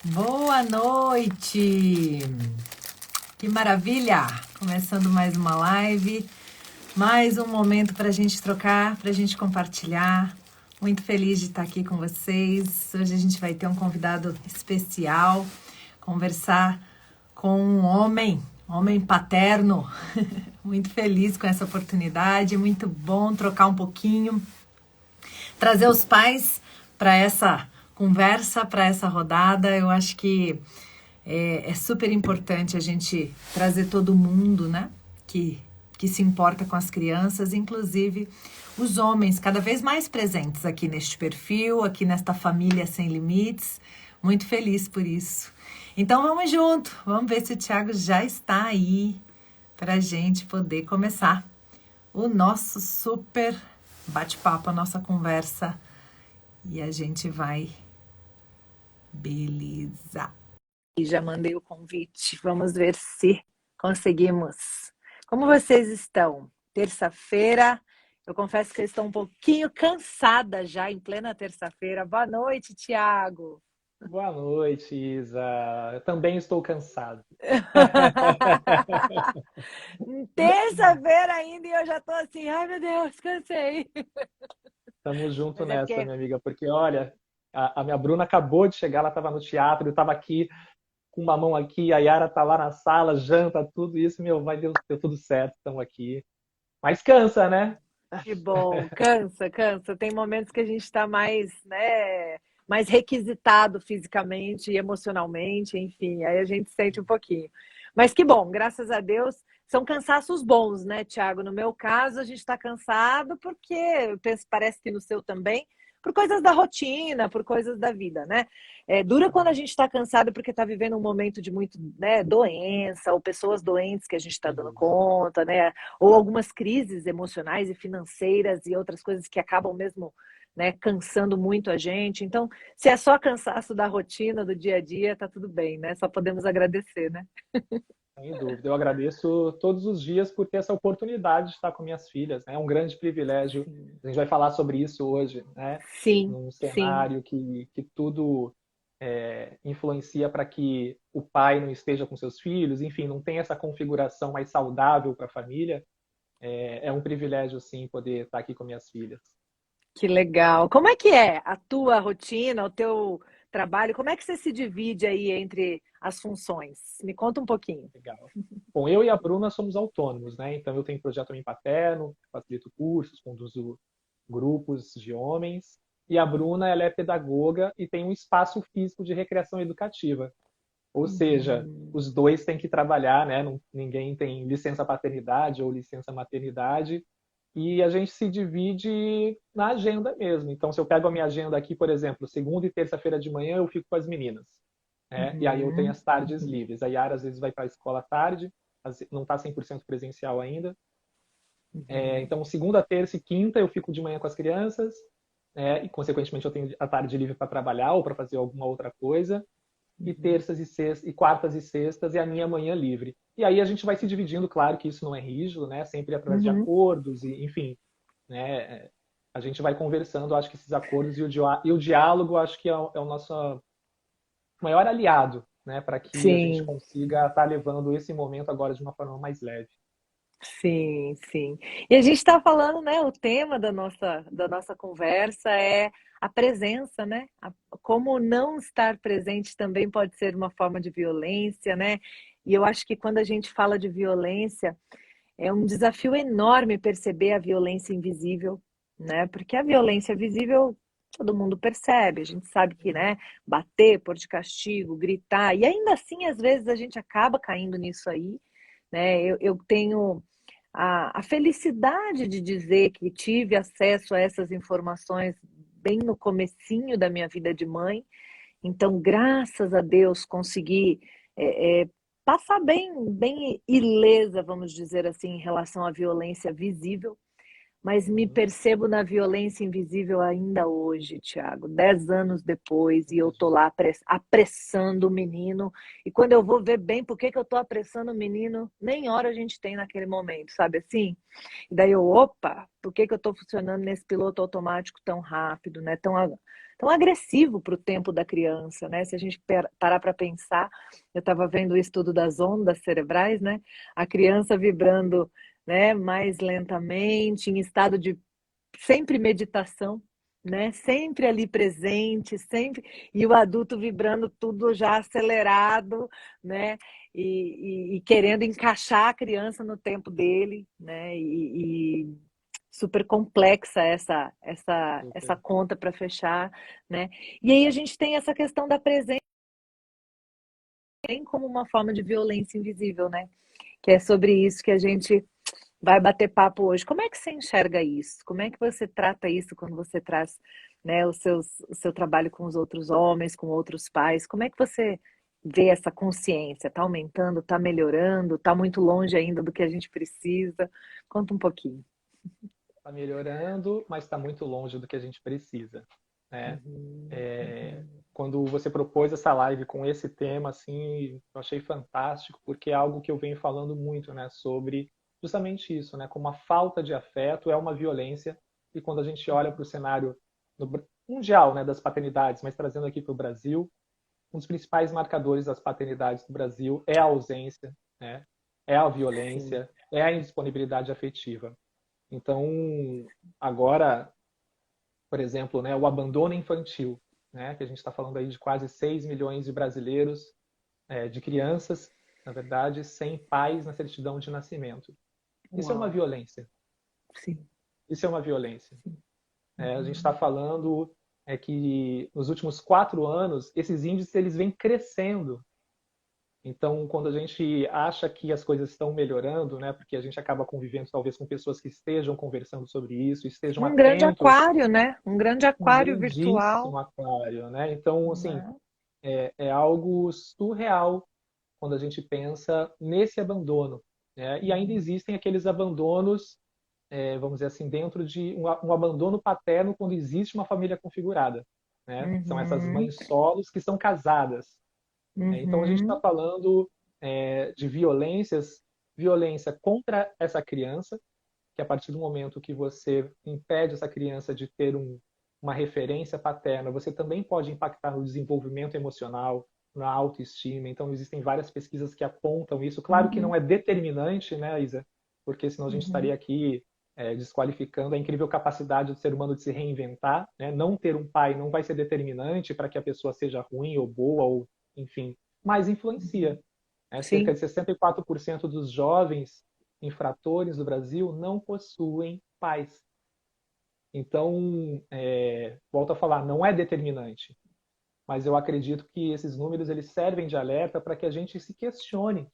Boa noite! Que maravilha! Começando mais uma live, mais um momento para a gente trocar, para a gente compartilhar. Muito feliz de estar aqui com vocês. Hoje a gente vai ter um convidado especial, conversar com um homem paterno. Muito feliz com essa oportunidade, muito bom trocar um pouquinho, trazer os pais para essa conversa, para essa rodada. Eu acho que é super importante a gente trazer todo mundo, né? Que se importa com as crianças, inclusive os homens, cada vez mais presentes aqui neste perfil, aqui nesta família sem limites. Muito feliz por isso. Então vamos junto, vamos ver se o Thiago já está aí para a gente poder começar o nosso super bate-papo, a nossa conversa. E a gente vai. Beleza. E já mandei o convite. Vamos ver se conseguimos. Como vocês estão? Terça-feira. Eu confesso que eu estou um pouquinho cansada já em plena terça-feira. Boa noite, Tiago. Boa noite, Isa. Eu também estou cansado. Terça-feira ainda e eu já estou assim, ai meu Deus, cansei. Estamos junto Mas é nessa, porque minha amiga, porque olha, a minha Bruna acabou de chegar, ela estava no teatro, eu estava aqui com uma mão aqui, a Yara tá lá na sala, janta, tudo isso, meu, vai, deu tudo certo, estamos aqui. Mas cansa, né? que bom, cansa, cansa. Tem momentos que a gente está mais, né, mais requisitado fisicamente e emocionalmente, enfim, aí a gente sente um pouquinho. Mas que bom, graças a Deus, são cansaços bons, né, Tiago? No meu caso, a gente está cansado porque, eu penso, parece que no seu também, por coisas da rotina, por coisas da vida, né? É, dura quando a gente está cansado porque está vivendo um momento de muito, né, doença, ou pessoas doentes que a gente está dando Isso. conta, né? Ou algumas crises emocionais e financeiras e outras coisas que acabam mesmo, né, cansando muito a gente. Então, se é só cansaço da rotina, do dia a dia, tá tudo bem, né? Só podemos agradecer, né? Sem dúvida. Eu agradeço todos os dias por ter essa oportunidade de estar com minhas filhas, né? É um grande privilégio. Sim, A gente vai falar sobre isso hoje, né? sim, Num sim. cenário que tudo influencia para que o pai não esteja com seus filhos, enfim, não tem essa configuração mais saudável para a família. É um privilégio, sim, poder estar aqui com minhas filhas. Que legal. Como é que é a tua rotina, o teu trabalho? Como é que você se divide aí entre as funções? Me conta um pouquinho. Legal. Bom, eu e a Bruna somos autônomos, né? Então eu tenho projeto Homem Paterno, facilito cursos, conduzo grupos de homens. E a Bruna, ela é pedagoga e tem um espaço físico de recreação educativa. Ou seja, Uhum. os dois têm que trabalhar, né? Ninguém tem licença paternidade ou licença maternidade. E a gente se divide na agenda mesmo. Então, se eu pego a minha agenda aqui, por exemplo, segunda e terça-feira de manhã, eu fico com as meninas. Né? E aí eu tenho Uhum. as tardes Uhum. livres. A Yara às vezes vai para a escola à tarde, não está 100% presencial ainda. Uhum. Então, segunda, terça e quinta eu fico de manhã com as crianças, e consequentemente eu tenho a tarde livre para trabalhar ou para fazer alguma outra coisa. E Uhum. terças e sextas, e quartas e sextas é a minha manhã livre. E aí a gente vai se dividindo, claro que isso não é rígido, né? Sempre através de Uhum. acordos e, enfim, né? A gente vai conversando, acho que esses acordos e o diálogo, acho que é o nosso maior aliado, né? Para que a gente Sim. consiga estar levando esse momento agora de uma forma mais leve. Sim, sim. E a gente está falando, né? O tema da nossa conversa é a presença, né? Como não estar presente também pode ser uma forma de violência, né? E eu acho que quando a gente fala de violência, é um desafio enorme perceber a violência invisível, né? Porque a violência visível todo mundo percebe, a gente sabe que, né? Bater, pôr de castigo, gritar, e ainda assim, às vezes, a gente acaba caindo nisso aí, né? Eu tenho a felicidade de dizer que tive acesso a essas informações bem no comecinho da minha vida de mãe, então, graças a Deus, consegui passar bem ilesa, vamos dizer assim, em relação à violência visível, mas me Uhum. percebo na violência invisível ainda hoje, Tiago, 10 anos depois, e eu tô Imagino. lá apressando o menino, e quando eu vou ver bem por que que eu tô apressando o menino, nem hora a gente tem naquele momento, sabe assim? E daí eu, opa, por que que eu tô funcionando nesse piloto automático tão rápido, né? Tão agressivo para o tempo da criança, né? Se a gente parar para pensar, eu estava vendo o estudo das ondas cerebrais, né? A criança vibrando, né, mais lentamente, em estado de sempre meditação, né? Sempre ali presente, sempre, e o adulto vibrando tudo já acelerado, né? E querendo encaixar a criança no tempo dele, né? E super complexa essa Super. conta para fechar, né? E aí a gente tem essa questão da presença como uma forma de violência invisível, né? Que é sobre isso que a gente vai bater papo hoje. Como é que você enxerga isso? Como é que você trata isso quando você traz, né, o seu trabalho com os outros homens, com outros pais? Como é que você vê essa consciência? Está aumentando, está melhorando, está muito longe ainda do que a gente precisa? Conta um pouquinho. Está melhorando, mas está muito longe do que a gente precisa, né? Uhum, É, uhum, quando você propôs essa live com esse tema, assim, eu achei fantástico, porque é algo que eu venho falando muito, né, sobre justamente isso, né, como a falta de afeto é uma violência, e quando a gente olha para o cenário mundial, né, das paternidades, mas trazendo aqui para o Brasil, um dos principais marcadores das paternidades do Brasil é a ausência, né, é a sim. violência, é a indisponibilidade afetiva. Então, agora, por exemplo, né, o abandono infantil, né, que a gente está falando aí de quase 6 milhões de brasileiros, de crianças, na verdade, sem pais na certidão de nascimento. Isso é uma Uau. violência. Sim, Isso é uma violência. sim. A gente está Uhum. falando que nos últimos 4 anos esses índices eles vêm crescendo. Então, quando a gente acha que as coisas estão melhorando, né, porque a gente acaba convivendo talvez com pessoas que estejam conversando sobre isso, estejam Um grande atentos, aquário, né? Um grande um aquário virtual, grandíssimo aquário, né? Então, assim, né? é algo surreal quando a gente pensa nesse abandono, né? E ainda Uhum. existem aqueles abandonos, vamos dizer assim, dentro de um abandono paterno quando existe uma família configurada, né? São essas Uhum. mães solos que são casadas, né? Então a gente está Uhum. falando de violência contra essa criança, que a partir do momento que você impede essa criança de ter uma referência paterna, você também pode impactar no desenvolvimento emocional, na autoestima. Então, existem várias pesquisas que apontam isso. Claro que Uhum. não é determinante, né, Isa? Porque senão a gente Uhum. estaria aqui desqualificando a incrível capacidade do ser humano de se reinventar. Né? Não ter um pai não vai ser determinante para que a pessoa seja ruim ou boa, ou enfim, mas Uhum. influencia. Né? Cerca Sim. de 64% dos jovens infratores do Brasil não possuem pais. Então, volto a falar, não é determinante, mas eu acredito que esses números eles servem de alerta para que a gente se questione,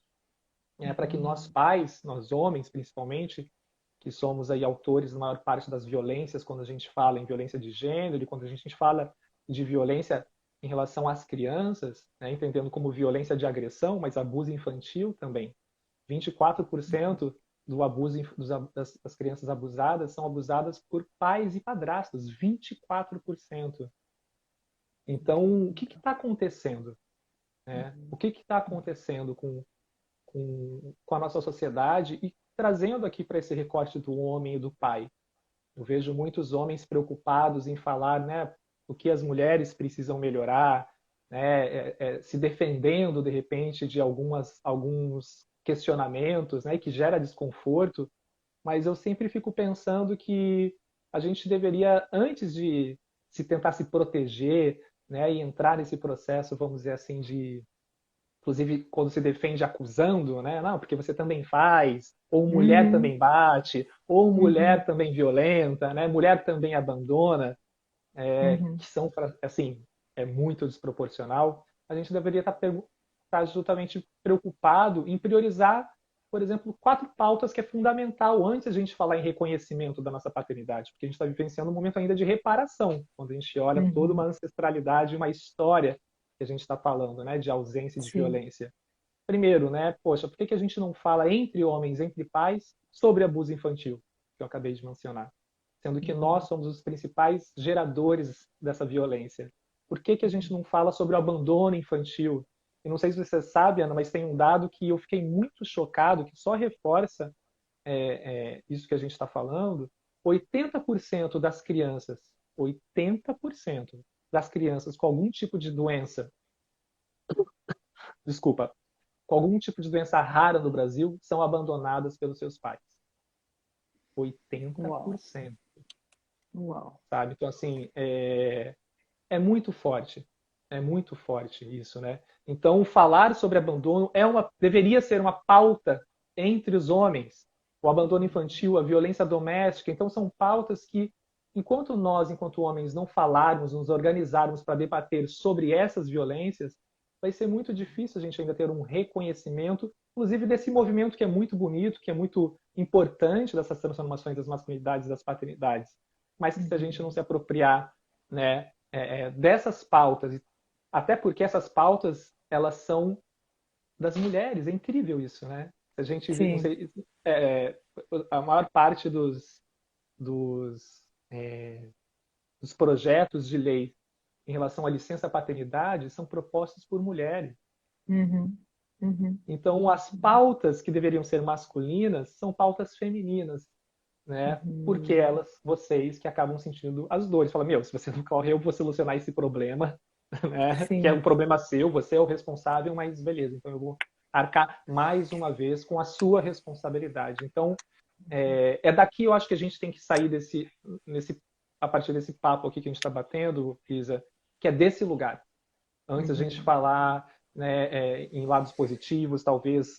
né, para que nós Uhum. pais, nós homens principalmente, que somos aí autores da maior parte das violências, quando a gente fala em violência de gênero, e quando a gente fala de violência em relação às crianças, né, entendendo como violência de agressão, mas abuso infantil também. 24% do abuso das crianças abusadas são abusadas por pais e padrastos, 24%. Então, o que está acontecendo? Né? O Uhum. que está acontecendo com a nossa sociedade e trazendo aqui para esse recorte do homem e do pai? Eu vejo muitos homens preocupados em falar, né, o que as mulheres precisam melhorar, né, se defendendo de repente de alguns questionamentos, né, que gera desconforto. Mas eu sempre fico pensando que a gente deveria, antes de se tentar se proteger, né, e entrar nesse processo, vamos dizer assim, de inclusive quando se defende acusando, né? Não, porque você também faz, ou mulher Uhum. também bate, ou Uhum. mulher também violenta, né? Mulher também abandona, Uhum. que são, assim, é muito desproporcional. A gente deveria estar justamente preocupado em priorizar, por exemplo, 4 pautas que é fundamental antes a gente falar em reconhecimento da nossa paternidade, porque a gente está vivenciando um momento ainda de reparação, quando a gente olha toda uma Uhum. ancestralidade, uma história que a gente está falando, né, de ausência e de Sim. violência. Primeiro, né, poxa, por que a gente não fala entre homens, entre pais, sobre abuso infantil, que eu acabei de mencionar? sendo que nós somos os principais geradores dessa violência. Por que que a gente não fala sobre o abandono infantil? Eu não sei se você sabe, Ana, mas tem um dado que eu fiquei muito chocado, que só reforça isso que a gente está falando. 80% das crianças, 80% das crianças com algum tipo de doença, desculpa, com algum tipo de doença rara no Brasil, são abandonadas pelos seus pais. Uau, 80%, uau. sabe? Então, assim, é muito forte. É muito forte isso, né? Então, falar sobre abandono deveria ser uma pauta entre os homens. O abandono infantil, a violência doméstica. Então, são pautas que, enquanto nós, enquanto homens, não falarmos, nos organizarmos para debater sobre essas violências, vai ser muito difícil a gente ainda ter um reconhecimento, inclusive desse movimento que é muito bonito, que é muito importante dessas transformações das masculinidades e das paternidades. Mas que se a gente não se apropriar, né, dessas pautas, até porque essas pautas elas são das mulheres, é incrível isso, né? A gente vê, não Sim. sei, a maior parte dos, é, dos projetos de lei em relação à licença paternidade são propostos por mulheres. Uhum. Uhum. Então, as pautas que deveriam ser masculinas são pautas femininas, né? Porque Uhum. vocês que acabam sentindo as dores. Fala, meu, se você não corre, eu vou solucionar esse problema, né? Que é um Sim. problema seu, você é o responsável, mas beleza, então eu vou arcar mais uma vez com a sua responsabilidade. Então, daqui eu acho que a gente tem que sair a partir desse papo aqui que a gente está batendo, Isa, que é desse lugar. Antes a gente Uhum. falar, né, em lados positivos, talvez,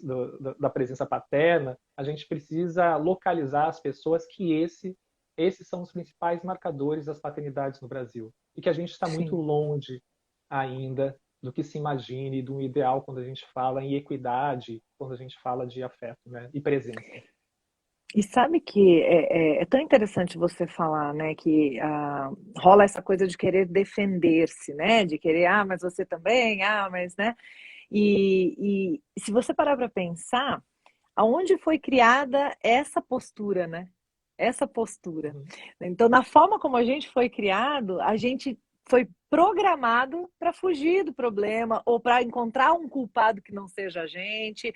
da presença paterna, a gente precisa localizar as pessoas que esses são os principais marcadores das paternidades no Brasil. E que a gente está muito Sim. longe ainda do que se imagine, do ideal quando a gente fala em equidade, quando a gente fala de afeto, né, e presença. E sabe que é tão interessante você falar, né, que rola essa coisa de querer defender-se, né, de querer, mas você também, mas, né, e se você parar para pensar, aonde foi criada essa postura, né? Essa postura. Uhum. Então, na forma como a gente foi criado, a gente foi programado para fugir do problema ou para encontrar um culpado que não seja a gente.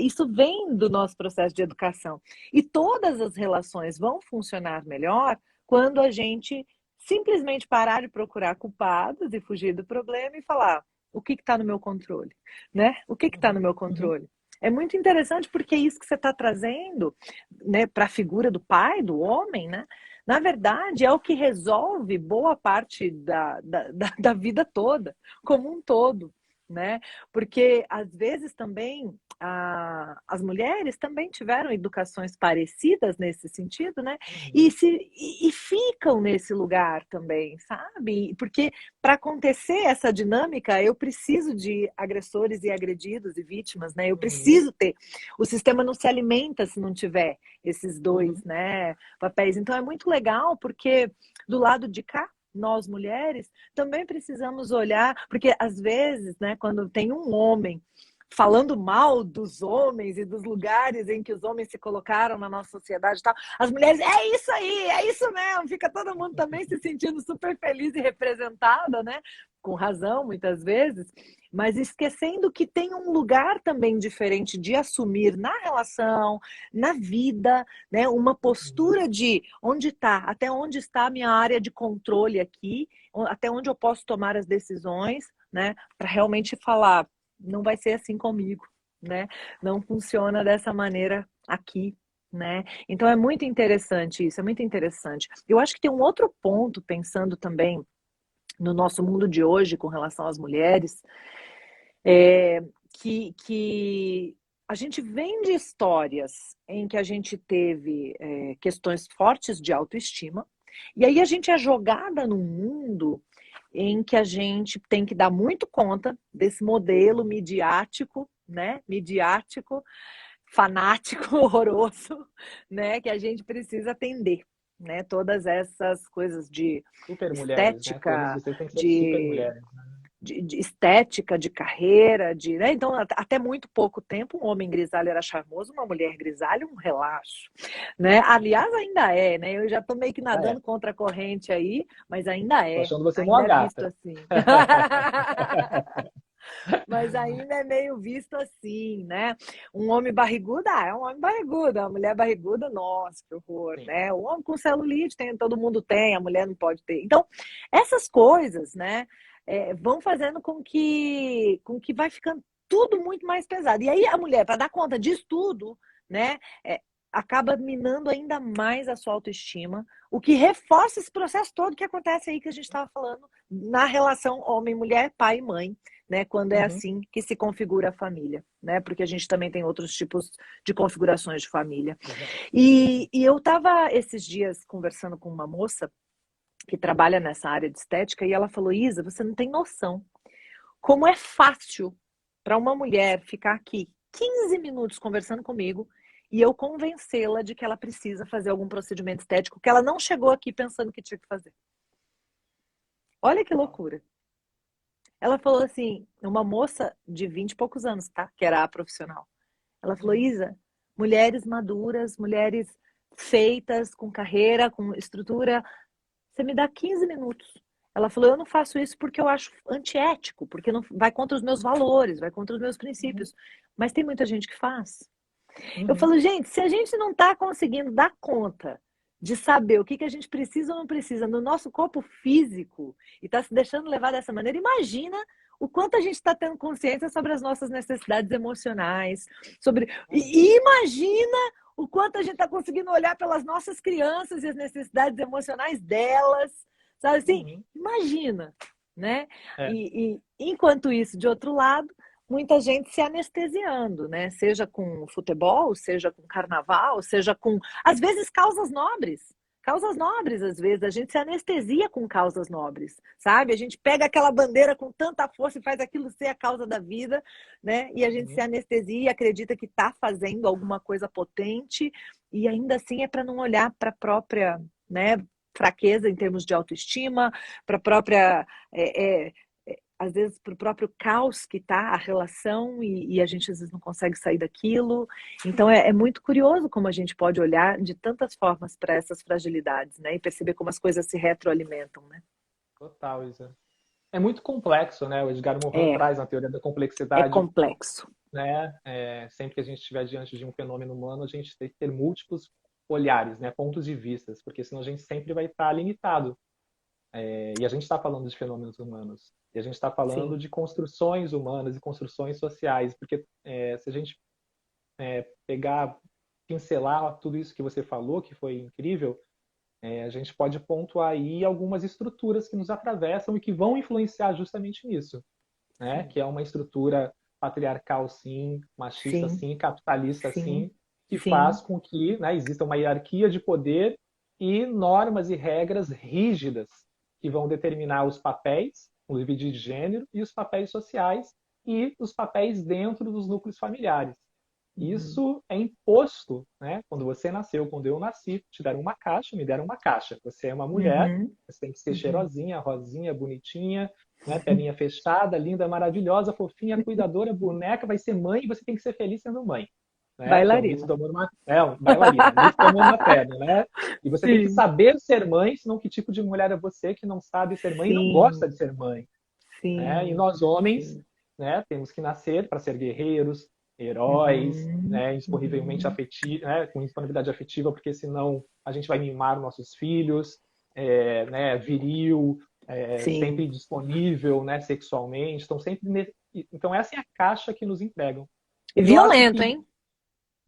Isso vem do nosso processo de educação. E todas as relações vão funcionar melhor quando a gente simplesmente parar de procurar culpados e fugir do problema e falar o que está no meu controle, né? O que está no Uhum. meu Uhum. controle? É muito interessante porque é isso que você está trazendo, né, para a figura do pai, do homem, né? Na verdade, é o que resolve boa parte da vida toda, como um todo, né? Porque às vezes também as mulheres também tiveram educações parecidas nesse sentido, né? Uhum. E ficam nesse lugar também, sabe? Porque para acontecer essa dinâmica, eu preciso de agressores e agredidos e vítimas, né? Eu Uhum. preciso ter. O sistema não se alimenta se não tiver esses dois, Uhum. né, papéis. Então é muito legal porque do lado de cá nós mulheres também precisamos olhar, porque às vezes, né, quando tem um homem falando mal dos homens e dos lugares em que os homens se colocaram na nossa sociedade e tal, as mulheres, é isso aí, é isso mesmo, fica todo mundo também se sentindo super feliz e representada, né? Com razão, muitas vezes, mas esquecendo que tem um lugar também diferente de assumir na relação, na vida, né? Uma Uhum. postura de onde está, até onde está a minha área de controle aqui, até onde eu posso tomar as decisões, né? Para realmente falar, não vai ser assim comigo, né? Não funciona dessa maneira aqui, né? Então é muito interessante isso, é muito interessante. Eu acho que tem um outro ponto, pensando também no nosso mundo de hoje com relação às mulheres, é que a gente vem de histórias em que a gente teve questões fortes de autoestima, e aí a gente é jogada num mundo em que a gente tem que dar muito conta desse modelo Uhum. midiático, né? Midiático, fanático, horroroso, né? Que a gente precisa atender, né? Todas essas coisas de Super mulheres, né? Todas estética, vocês têm que ser super de mulheres, né? de estética, de carreira, né? Então, até muito pouco tempo, um homem grisalho era charmoso, uma mulher grisalha, um relaxo, né? Aliás, ainda é, né? Eu já estou meio que Ah, é. nadando contra a corrente aí, mas Tô achando você uma ainda é visto gata. assim. Mas ainda é meio visto assim, né? Um homem barrigudo, é um homem barrigudo. A mulher barriguda, nossa, que horror, Sim. né? O homem com celulite, todo mundo tem, a mulher não pode ter. Então, essas coisas, né, vão fazendo com que vai ficando tudo muito mais pesado. E aí a mulher, para dar conta disso tudo, né, acaba minando ainda mais a sua autoestima, o que reforça esse processo todo que acontece aí que a gente estava falando na relação homem-mulher, pai e mãe, né? Quando é Uhum. assim que se configura a família, né? Porque a gente também tem outros tipos de configurações de família. Exato. E eu estava esses dias conversando com uma moça que trabalha nessa área de estética e ela falou: Isa, você não tem noção como é fácil para uma mulher ficar aqui 15 minutos conversando comigo e eu convencê-la de que ela precisa fazer algum procedimento estético que ela não chegou aqui pensando que tinha que fazer. Olha que loucura. Ela falou assim, uma moça de 20 e poucos anos, tá? Que era a profissional. Ela falou, Uhum. Isa, mulheres maduras, mulheres feitas, com carreira, com estrutura, você me dá 15 minutos. Ela falou, eu não faço isso porque eu acho antiético, porque não vai contra os meus valores, vai contra os meus Uhum. princípios. Mas tem muita gente que faz. Eu Uhum. falo, gente, se a gente não está conseguindo dar conta de saber o que a gente precisa ou não precisa no nosso corpo físico e está se deixando levar dessa maneira, imagina o quanto a gente está tendo consciência sobre as nossas necessidades emocionais, e imagina o quanto a gente está conseguindo olhar pelas nossas crianças e as necessidades emocionais delas, sabe assim? Uhum. Imagina, né? É. E enquanto isso, de outro lado, muita gente se anestesiando, né? Seja com futebol, seja com carnaval, seja com, às vezes, causas nobres. Causas nobres, às vezes, a gente se anestesia com causas nobres, sabe? A gente pega aquela bandeira com tanta força e faz aquilo ser a causa da vida, né? E a gente se Uhum. anestesia e acredita que está fazendo alguma coisa potente, e ainda assim é para não olhar para a própria, né, fraqueza em termos de autoestima, para a própria às vezes para o próprio caos que está a relação e a gente às vezes não consegue sair daquilo. Então é muito curioso como a gente pode olhar de tantas formas para essas fragilidades, né? E perceber como as coisas se retroalimentam, né? Total, Isa. É muito complexo, né? O Edgar Morin É, traz na teoria da é complexidade, complexo. né? Sempre que a gente estiver diante de um fenômeno humano, a gente tem que ter múltiplos olhares, né? Pontos de vistas, porque senão a gente sempre vai estar limitado. E a gente está falando de fenômenos humanos. E a gente está falando Sim, de construções humanas e construções sociais, porque se a gente pegar, pincelar tudo isso que você falou, que foi incrível, a gente pode pontuar aí algumas estruturas que nos atravessam e que vão influenciar justamente nisso, né? sim, Que é uma estrutura patriarcal, sim, machista, sim, sim, capitalista, sim, sim, que sim, faz com que, né, exista uma hierarquia de poder e normas e regras rígidas que vão determinar os papéis, inclusive de gênero, e os papéis sociais e os papéis dentro dos núcleos familiares. uhum, Isso é imposto, né? Quando você nasceu, quando eu nasci, te deram uma caixa, me deram uma caixa. Você é uma mulher, uhum, você tem que ser uhum. cheirosinha, rosinha, bonitinha, né? Perninha fechada, linda, maravilhosa, fofinha, cuidadora, boneca, vai ser mãe e você tem que ser feliz sendo mãe, né? Que é o mito Bailarina. do amor materno, bailarina, mito do amor materno, né? E você tem que Sim, saber ser mãe, senão que tipo de mulher é você que não sabe ser mãe e não gosta sim, de ser mãe, né? E sim, nós homens, sim. né, temos que nascer para ser guerreiros, heróis, Uhum, né, disponivelmente uhum. afetiva, né, com disponibilidade afetiva, porque senão a gente vai mimar nossos filhos, né, viril, Sim. sempre disponível, né, sexualmente, então essa é a caixa que nos entregam. E E eu acho violento, que hein?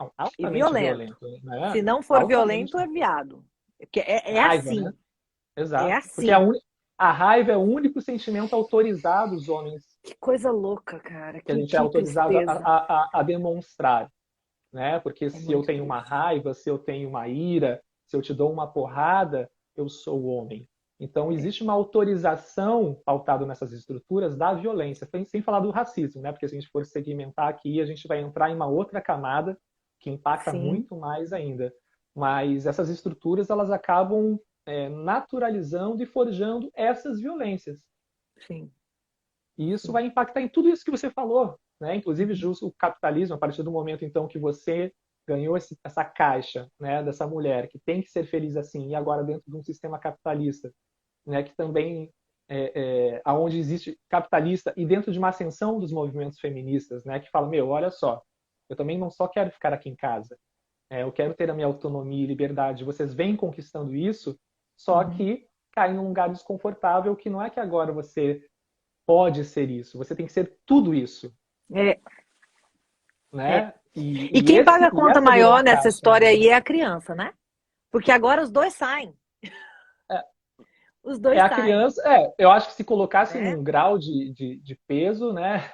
não, E altamente violento. violento, né? Se não for violento, Altamente é viado. Porque é é raiva, né? assim. É Exato, porque assim. a raiva é o único sentimento autorizado dos homens Que coisa louca, cara. que a gente é Que autorizado tristeza. a demonstrar, né? Porque É se eu muito tenho uma triste. raiva, se eu tenho uma ira, se eu te dou uma porrada, eu sou homem. Então É. existe uma autorização pautada nessas estruturas da violência, sem falar do racismo, né? Porque se a gente for segmentar aqui, a gente vai entrar em uma outra camada que impacta Sim, muito mais ainda. Mas essas estruturas elas acabam naturalizando e forjando essas violências. sim. E isso vai impactar em tudo isso que você falou, né? Inclusive justo o capitalismo, a partir do momento então que você ganhou essa caixa, né, dessa mulher que tem que ser feliz assim, e agora dentro de um sistema capitalista, né, que também aonde existe capitalista e dentro de uma ascensão dos movimentos feministas, né, que fala, meu, olha só, eu também não só quero ficar aqui em casa, eu quero ter a minha autonomia e liberdade. Vocês vêm conquistando isso, só que cai num lugar desconfortável que não é que agora você pode ser isso, você tem que ser tudo isso, É, é. né? E quem paga a E conta essa virou maior a nessa caixa, né? história aí é a criança, né? Porque agora os dois saem. Os É dois a saem, criança, eu acho que se colocasse né? num grau de peso, né,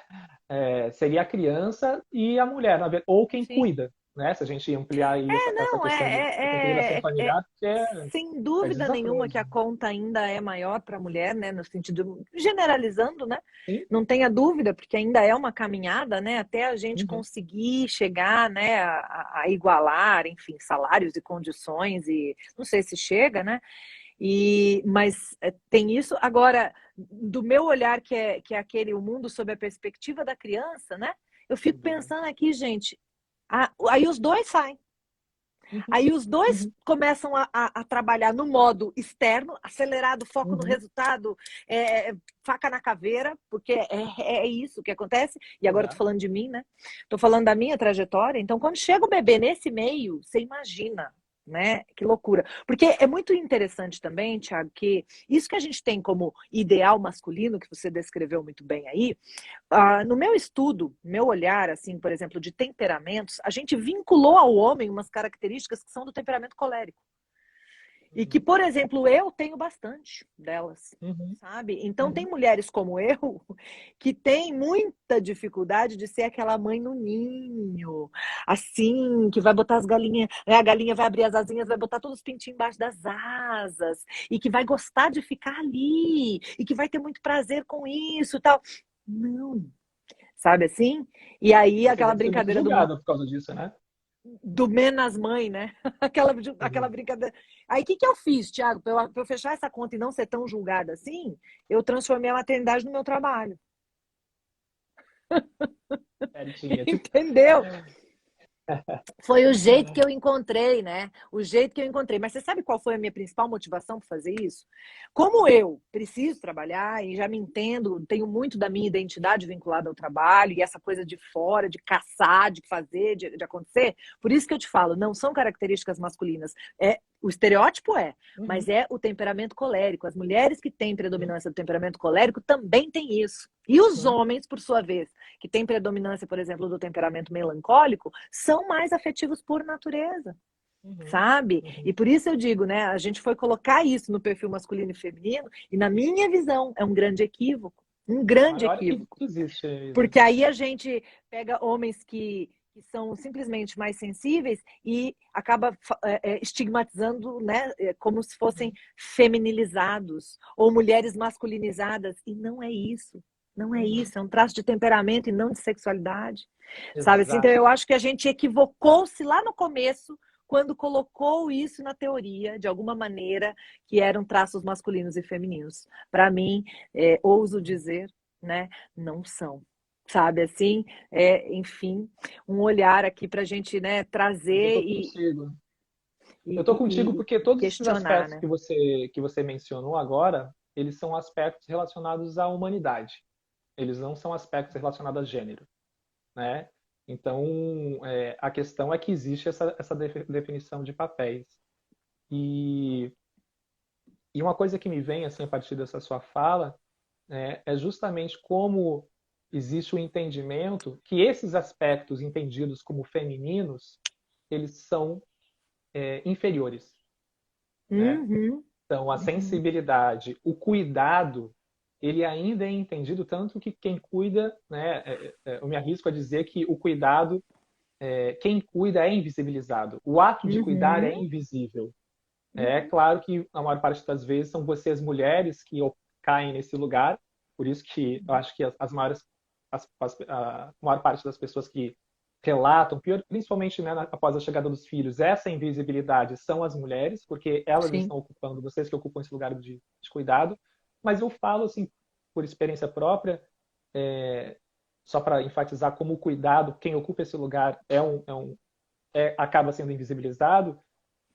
seria a criança e a mulher, ou quem Sim. cuida, né? Se a gente ampliar aí essa Não, questão de conjugação familiar, porque sem é dúvida nenhuma que desastroso. a conta ainda é maior para a mulher, né? No sentido, generalizando, né? Sim. Não tenha dúvida, porque ainda é uma caminhada, né? Até a gente Uhum. conseguir chegar, né? A igualar, enfim, salários e condições, e não sei se chega, né? Mas tem isso. Agora, do meu olhar, que é aquele, o mundo sob a perspectiva da criança, né? Eu fico Uhum. pensando aqui, gente, aí os dois saem. Uhum. Aí os dois Uhum. começam a trabalhar no modo externo, acelerado, foco no Uhum. resultado, faca na caveira, porque é isso que acontece. E agora eu tô É. falando de mim, né? Tô falando da minha trajetória. Então, quando chega o bebê nesse meio, você imagina, né? Que loucura. Porque é muito interessante também, Thiago, que isso que a gente tem como ideal masculino, que você descreveu muito bem aí, no meu estudo, meu olhar, assim, por exemplo, de temperamentos, a gente vinculou ao homem umas características que são do temperamento colérico. E que, Uhum. por exemplo, eu tenho bastante delas, Uhum. sabe? Então, tem Uhum. mulheres como eu que têm muita dificuldade de ser aquela mãe no ninho, assim, que vai botar as galinhas, né? A galinha vai abrir as asinhas, vai botar todos os pintinhos embaixo das asas, e que vai gostar de ficar ali, e que vai ter muito prazer com isso e tal. Não, sabe assim? E aí Você aquela deve ser muito brincadeira julgada por causa disso, né? do menos mãe, né? Aquela Uhum. brincadeira. Aí o que eu fiz, Thiago? Para eu fechar essa conta e não ser tão julgada assim, eu transformei a maternidade no meu trabalho. Certinha. Tipo, Entendeu? Foi o jeito que eu encontrei, né? O jeito que eu encontrei. Mas você sabe qual foi a minha principal motivação para fazer isso? Como eu preciso trabalhar e já me entendo, tenho muito da minha identidade vinculada ao trabalho e essa coisa de fora, de caçar, de fazer, de acontecer. Por isso que eu te falo, não são características masculinas. O estereótipo mas uhum. é o temperamento colérico. As mulheres que têm Sim, predominância do temperamento colérico também têm isso. E os sim. homens, por sua vez, que têm predominância, por exemplo, do temperamento melancólico, são mais afetivos por natureza, Uhum. sabe? E Uhum. por isso eu digo, né? A gente foi colocar isso no perfil masculino e feminino, e na minha visão é um grande equívoco. Um A grande maior que equívoco. existe, Isa. Porque aí a gente pega homens que são simplesmente mais sensíveis e acaba estigmatizando, né, como se fossem Uhum. feminilizados ou mulheres masculinizadas. E não é isso. Não é Uhum. isso, é um traço de temperamento e não de sexualidade. Sabe assim? Então Exato. eu acho que a gente equivocou-se lá no começo quando colocou isso na teoria, de alguma maneira, que eram traços masculinos e femininos. Para mim, ouso Uhum. dizer, né, não são. Sabe assim? Enfim, um olhar aqui para a gente, né, Mas eu trazer tô contigo. Eu tô contigo e porque todos esses questionar, aspectos né? que você mencionou agora, eles são aspectos relacionados à humanidade. Eles não são aspectos relacionados a gênero, né? Então, a questão é que existe essa definição de papéis. E, e uma coisa que me vem assim a partir dessa sua fala, né, é justamente como existe o entendimento que esses aspectos entendidos como femininos, eles são inferiores, né? Uhum, Então, a uhum, sensibilidade, o cuidado, ele ainda é entendido tanto que quem cuida, né, eu me arrisco a dizer que o cuidado, quem cuida é invisibilizado. O ato de cuidar é uhum, invisível. É uhum. claro que a maior parte das vezes são vocês mulheres que caem nesse lugar, por isso que eu acho que as maiores, a maior parte das pessoas que relatam, principalmente né, após a chegada dos filhos, essa invisibilidade são as mulheres, porque elas Sim. estão ocupando, vocês que ocupam esse lugar de cuidado. Mas eu falo assim, por experiência própria, só para enfatizar como o cuidado, quem ocupa esse lugar acaba sendo invisibilizado,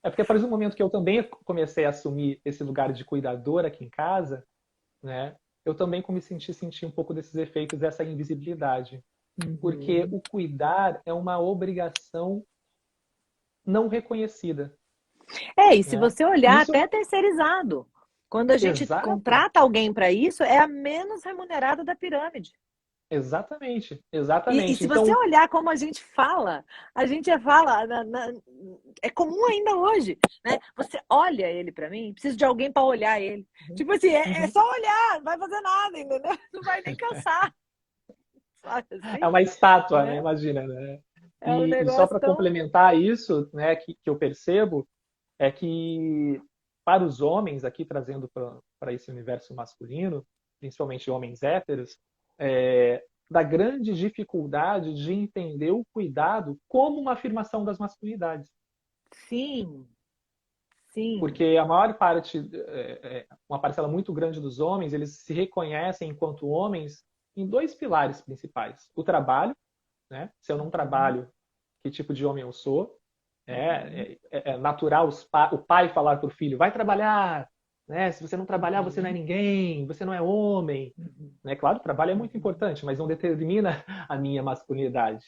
é porque a partir do momento que eu também comecei a assumir esse lugar de cuidador aqui em casa, né, eu também comecei a sentir um pouco desses efeitos dessa invisibilidade. Porque Uhum. o cuidar é uma obrigação não reconhecida, E se né? você olhar, Isso, até terceirizado. Quando a gente exato, contrata alguém para isso, é a menos remunerada da pirâmide. exatamente, E exatamente. se você Então, olhar como a gente fala, é comum ainda hoje, né? Você olha ele para mim, preciso de alguém para olhar ele. uhum, Tipo assim, é uhum. só olhar, não vai fazer nada, entendeu? Não vai nem cansar, sabe É assim, uma estátua, né? né? Imagina, né? É um E só negócio para tão. complementar isso, né, que eu percebo, é que para os homens, aqui trazendo para esse universo masculino, principalmente homens héteros, da grande dificuldade de entender o cuidado como uma afirmação das masculinidades. Sim, sim. Porque a maior parte, uma parcela muito grande dos homens, eles se reconhecem enquanto homens em dois pilares principais. O trabalho, né? Se eu não Uhum, trabalho, que tipo de homem eu sou? uhum, É natural o pai falar para o filho, vai trabalhar, né? Se você não trabalhar, você não é uhum, ninguém, você não é homem. uhum, Né? Claro, o trabalho é muito uhum, importante, mas não determina a minha masculinidade.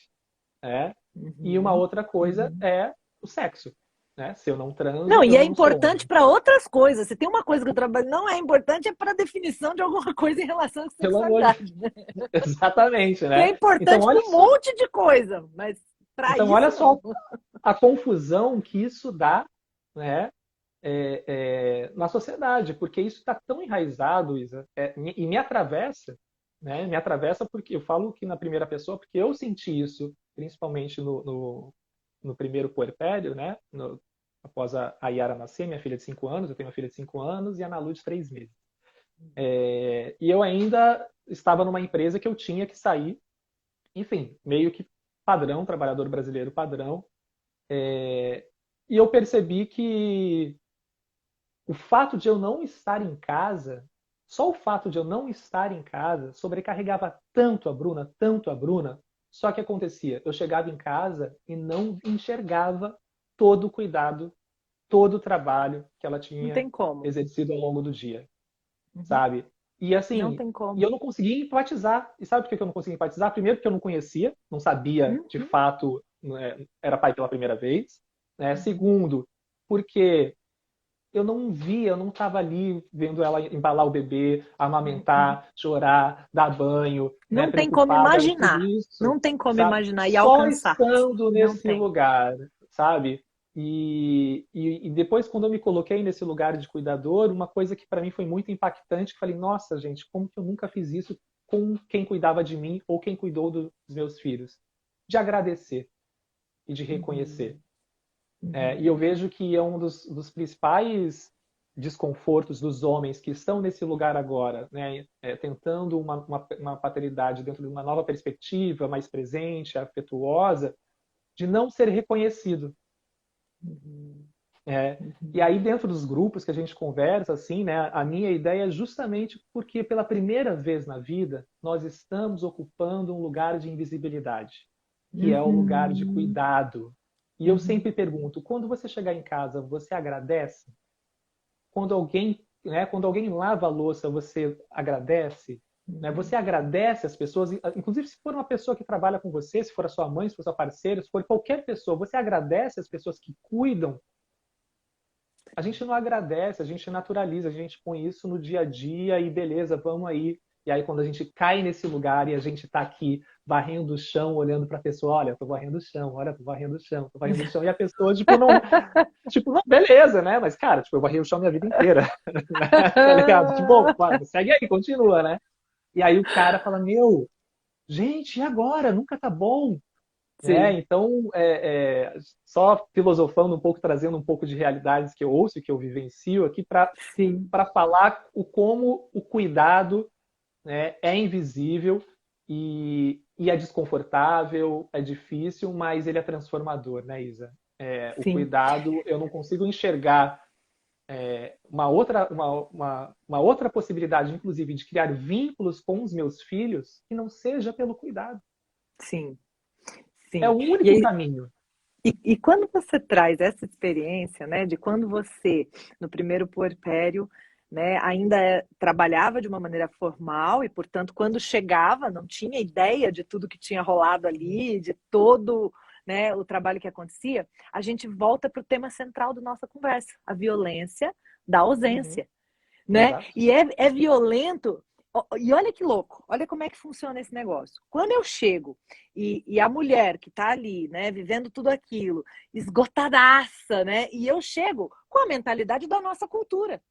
Né? E uma uhum, outra coisa uhum. é o sexo. Né? Se eu não Não, transo, e eu é não sou importante homem. para outras coisas. Se tem uma coisa que o trabalho não é importante, é para a definição de alguma coisa em relação à Pelo amor de... sexualidade, né? Exatamente, Que é né? Então importante para olha um só, monte de coisa, mas para então isso olha não. só a confusão que isso dá, né? Na sociedade, porque isso está tão enraizado, Isa, e me atravessa, né? Me atravessa porque eu falo que na primeira pessoa, porque eu senti isso, principalmente no primeiro puerpério, né? Após a Yara nascer, minha filha de 5 anos, eu tenho uma filha de 5 anos e a Nalu de 3 meses. E eu ainda estava numa empresa que eu tinha que sair, enfim, meio que padrão, trabalhador brasileiro padrão. E eu percebi que o fato de eu não estar em casa, só o fato de eu não estar em casa, sobrecarregava tanto a Bruna, só que acontecia, eu chegava em casa e não enxergava todo o cuidado, todo o trabalho que ela Não tinha tem como. exercido ao longo do dia, Uhum. sabe? E Não assim, tem e como. eu não conseguia empatizar. E sabe por que eu não conseguia empatizar? Primeiro, porque eu não conhecia, não sabia de Uhum, fato, né, era pai pela primeira vez. Né? uhum, Segundo, porque eu não via, eu não estava ali vendo ela embalar o bebê, uhum. amamentar, chorar, dar banho, né, Não tem como preocupada com tudo imaginar. isso, Não tem como sabe? imaginar e Só alcançar. estando Não nesse tem. lugar, sabe? E depois, quando eu me coloquei nesse lugar de cuidador, uma coisa que para mim foi muito impactante, que eu falei, nossa, gente, como que eu nunca fiz isso com quem cuidava de mim ou quem cuidou dos meus filhos? De agradecer e de reconhecer. Uhum, uhum, E eu vejo que é um dos principais desconfortos dos homens que estão nesse lugar agora, né, tentando uma paternidade dentro de uma nova perspectiva, mais presente, afetuosa, de não ser reconhecido. uhum, É, e uhum, aí, dentro dos grupos que a gente conversa, assim, né, a minha ideia é justamente porque, pela primeira vez na vida, nós estamos ocupando um lugar de invisibilidade, que é o lugar de uhum, cuidado. E eu uhum, sempre pergunto, quando você chegar em casa, você agradece? Quando alguém lava a louça, você agradece? Né? Você uhum. agradece as pessoas, inclusive se for uma pessoa que trabalha com você, se for a sua mãe, se for sua parceira, se for qualquer pessoa, você agradece as pessoas que cuidam. A gente não agradece, a gente naturaliza, a gente põe isso no dia a dia e beleza, vamos aí. E aí, quando a gente cai nesse lugar e a gente está aqui varrendo o chão, olhando para a pessoa, olha, tô varrendo o chão, olha, tô varrendo o chão, tô varrendo o chão, e a pessoa, tipo, não, beleza, né? Mas, cara, tipo, eu varrei o chão minha vida inteira, tá ligado? Tipo, bom, segue aí, continua, né? E aí o cara fala, meu, gente, e agora? Nunca tá bom. Sim, Então, só filosofando um pouco, trazendo um pouco de realidades que eu ouço e que eu vivencio aqui sim, para falar como o cuidado, né, é invisível e é desconfortável, é difícil, mas ele é transformador, né, Isa? O sim. cuidado, eu não consigo enxergar. uma outra possibilidade, inclusive, de criar vínculos com os meus filhos que não seja pelo cuidado. Sim, É o sim. E único aí, caminho. e quando você traz essa experiência, né, de quando você, no primeiro puerpério, né, ainda trabalhava de uma maneira formal e, portanto, quando chegava, não tinha ideia de tudo que tinha rolado ali, de todo, né, o trabalho que acontecia, a gente volta para o tema central da nossa conversa, a violência da Uhum, ausência, né? exato. E é violento. E olha que louco, olha como é que funciona esse negócio. Quando eu chego e a mulher que está ali, né, vivendo tudo aquilo, esgotadaça, né, e eu chego com a mentalidade da nossa cultura.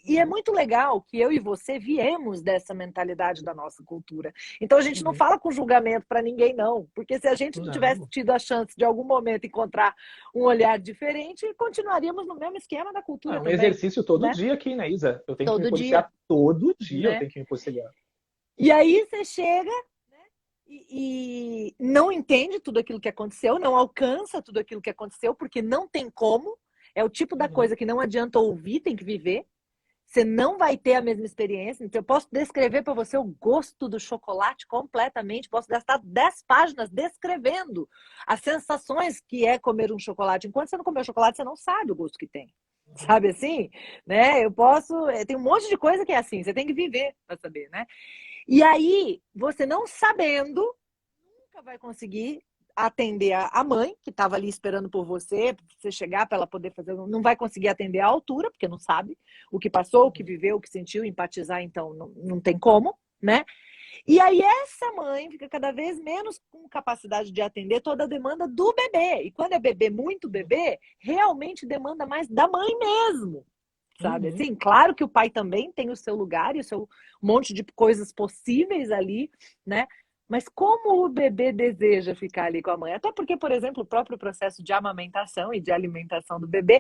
E é Uhum, muito legal que eu e você viemos dessa mentalidade da nossa cultura. Então a gente não uhum. fala com julgamento para ninguém, não, porque se a gente não tivesse Não. tido a chance de algum momento encontrar um olhar diferente, continuaríamos no mesmo esquema da É cultura um também, exercício todo né? dia aqui, né, Isa? Eu tenho que me Todo dia, policiar todo dia, eu né? tenho que me policiar. E aí você chega e não entende tudo aquilo que aconteceu, não alcança tudo aquilo que aconteceu, porque não tem como. É o tipo da Uhum, coisa que não adianta ouvir, tem que viver. Você não vai ter a mesma experiência. Então, eu posso descrever para você o gosto do chocolate completamente. Posso gastar 10 páginas descrevendo as sensações que é comer um chocolate. Enquanto você não comeu chocolate, você não sabe o gosto que tem. uhum, Sabe assim? Né? Eu posso. Tem um monte de coisa que é assim. Você tem que viver para saber, né? E aí, você não sabendo, nunca vai conseguir atender a mãe, que estava ali esperando por você, para você chegar para ela poder fazer, não vai conseguir atender à altura, porque não sabe o que passou, o que uhum. viveu, o que sentiu, empatizar, então não tem como, né? E aí essa mãe fica cada vez menos com capacidade de atender toda a demanda do bebê. E quando é bebê, muito bebê, realmente demanda mais da mãe mesmo. Sabe Uhum. assim? Claro que o pai também tem o seu lugar e o seu monte de coisas possíveis ali, né? Mas como o bebê deseja ficar ali com a mãe? Até porque, por exemplo, o próprio processo de amamentação e de alimentação do bebê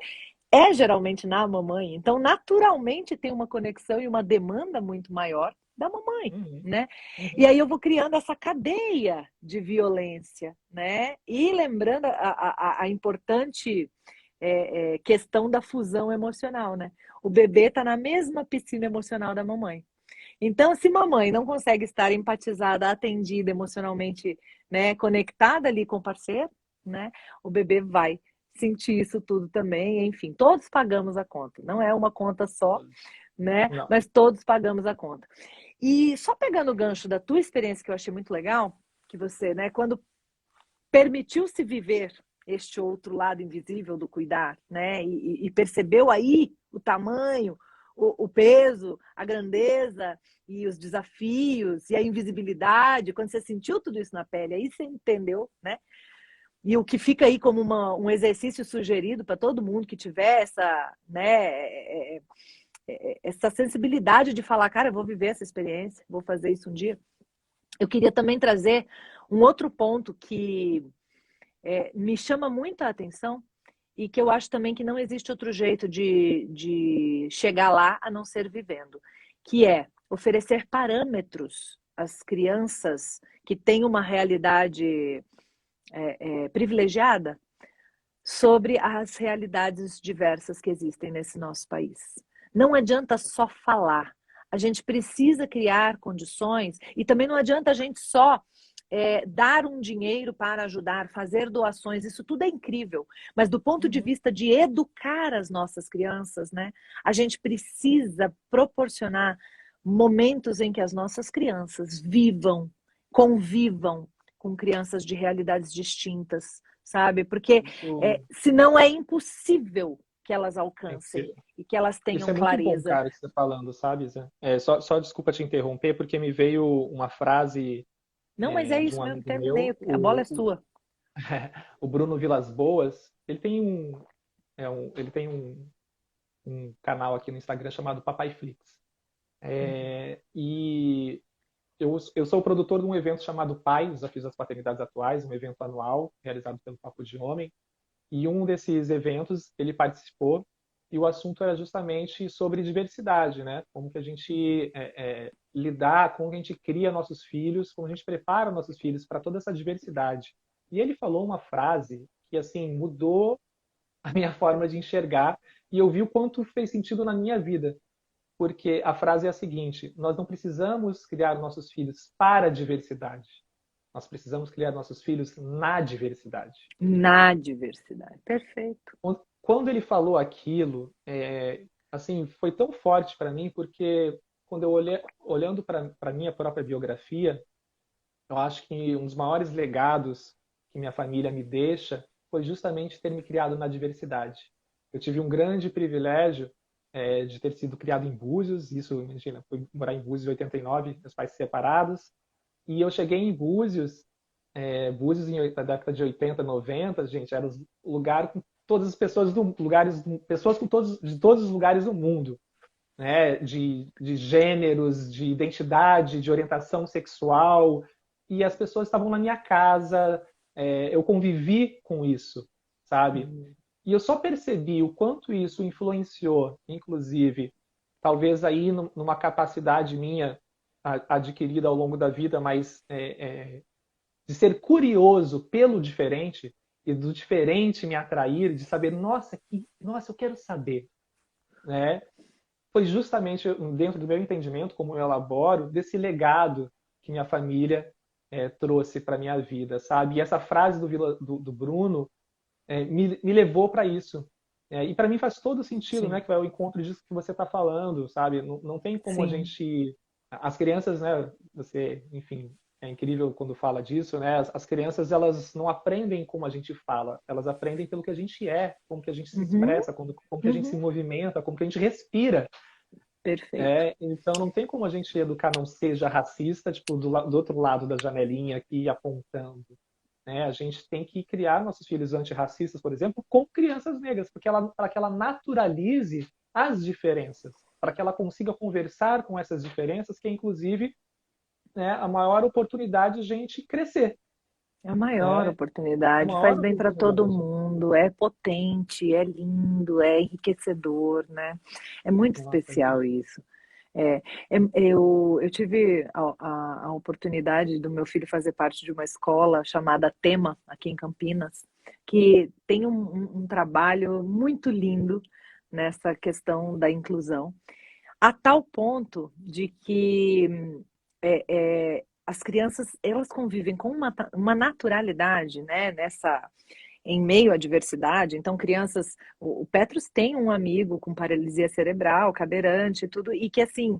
é geralmente na mamãe. Então, naturalmente, tem uma conexão e uma demanda muito maior da mamãe, Uhum, né? E uhum. aí eu vou criando essa cadeia de violência, né? E lembrando a importante questão da fusão emocional, né? O bebê está na mesma piscina emocional da mamãe. Então, se mamãe não consegue estar empatizada, atendida emocionalmente, né, conectada ali com o parceiro, né, o bebê vai sentir isso tudo também. Enfim, todos pagamos a conta. Não é uma conta só, né, Não. mas todos pagamos a conta. E só pegando o gancho da tua experiência, que eu achei muito legal, que você, né, quando permitiu-se viver este outro lado invisível do cuidar, né? E percebeu aí o tamanho, o peso, a grandeza e os desafios e a invisibilidade. Quando você sentiu tudo isso na pele, aí você entendeu, né? E o que fica aí como um exercício sugerido para todo mundo que tiver essa, né, essa sensibilidade de falar, cara, eu vou viver essa experiência, vou fazer isso um dia. Eu queria também trazer um outro ponto que me chama muito a atenção e que eu acho também que não existe outro jeito de chegar lá a não ser vivendo, que é oferecer parâmetros às crianças que têm uma realidade privilegiada sobre as realidades diversas que existem nesse nosso país. Não adianta só falar, a gente precisa criar condições e também não adianta a gente só dar um dinheiro para ajudar, fazer doações, isso tudo é incrível. Mas do ponto de Uhum. vista de educar as nossas crianças, né, a gente precisa proporcionar momentos em que as nossas crianças vivam, convivam com crianças de realidades distintas, sabe? Porque Isso senão é impossível que elas é alcancem impossível. e que elas Isso tenham é muito bom, clareza. cara, que você está falando, sabe, Zé? Só desculpa te interromper, porque me veio uma frase Não, mas é de um isso mesmo, amigo terminei. meu, A bola é sua. o Bruno Vilas Boas. Ele tem ele tem um canal aqui no Instagram chamado Papai Flix. Uhum. E eu sou o produtor de um evento chamado Pai, Desafios das Paternidades Atuais, um evento anual realizado pelo Papo de Homem. E um desses eventos ele participou e o assunto era justamente sobre diversidade, né? Como que a gente lidar, como que a gente cria nossos filhos, como a gente prepara nossos filhos para toda essa diversidade. E ele falou uma frase que assim mudou a minha forma de enxergar e eu vi o quanto fez sentido na minha vida. Porque a frase é a seguinte: nós não precisamos criar nossos filhos para a diversidade. Nós precisamos criar nossos filhos na diversidade. Na diversidade. Perfeito. Quando ele falou aquilo, assim, foi tão forte para mim, porque quando eu olhando para a minha própria biografia, eu acho que um dos maiores legados que minha família me deixa foi justamente ter me criado na diversidade. Eu tive um grande privilégio de ter sido criado em Búzios. Isso, imagina, fui morar em Búzios em 89, meus pais separados. E eu cheguei em Búzios, na década de 80, 90, gente, era o lugar com todas as pessoas pessoas de todos os lugares do mundo, né? De gêneros, de identidade, de orientação sexual. E as pessoas estavam na minha casa, eu convivi com isso, sabe? E eu só percebi o quanto isso influenciou, inclusive, talvez aí numa capacidade minha adquirida ao longo da vida, mas de ser curioso pelo diferente e do diferente me atrair, de saber, nossa, eu quero saber, né? Foi justamente dentro do meu entendimento, como eu elaboro, desse legado que minha família trouxe para minha vida, sabe? E essa frase do Bruno me levou para isso. E para mim faz todo sentido, Sim. né? Que é o encontro disso que você está falando, sabe? Não tem como a Sim. gente... As crianças, né? Você, enfim, é incrível quando fala disso, né? As crianças, elas não aprendem como a gente fala, elas aprendem pelo que a gente é, como que a gente se expressa, como que a gente se movimenta, como que a gente respira. Perfeito. Então não tem como a gente educar não seja racista, tipo, do outro lado da janelinha aqui apontando. Né? A gente tem que criar nossos filhos antirracistas, por exemplo, com crianças negras, para que ela naturalize as diferenças, para que ela consiga conversar com essas diferenças, que é inclusive, né, a maior oportunidade de a gente crescer. É a maior É a oportunidade, faz maior bem para todo oportunidade. mundo, é potente, é lindo, é enriquecedor, né? É muito Nossa, especial isso. É, eu tive a oportunidade do meu filho fazer parte de uma escola chamada Tema, aqui em Campinas, que tem um trabalho muito lindo nessa questão da inclusão, a tal ponto de que as crianças elas convivem com uma naturalidade, né, em meio à diversidade. Então, crianças, o Petrus tem um amigo com paralisia cerebral, cadeirante e tudo, e que assim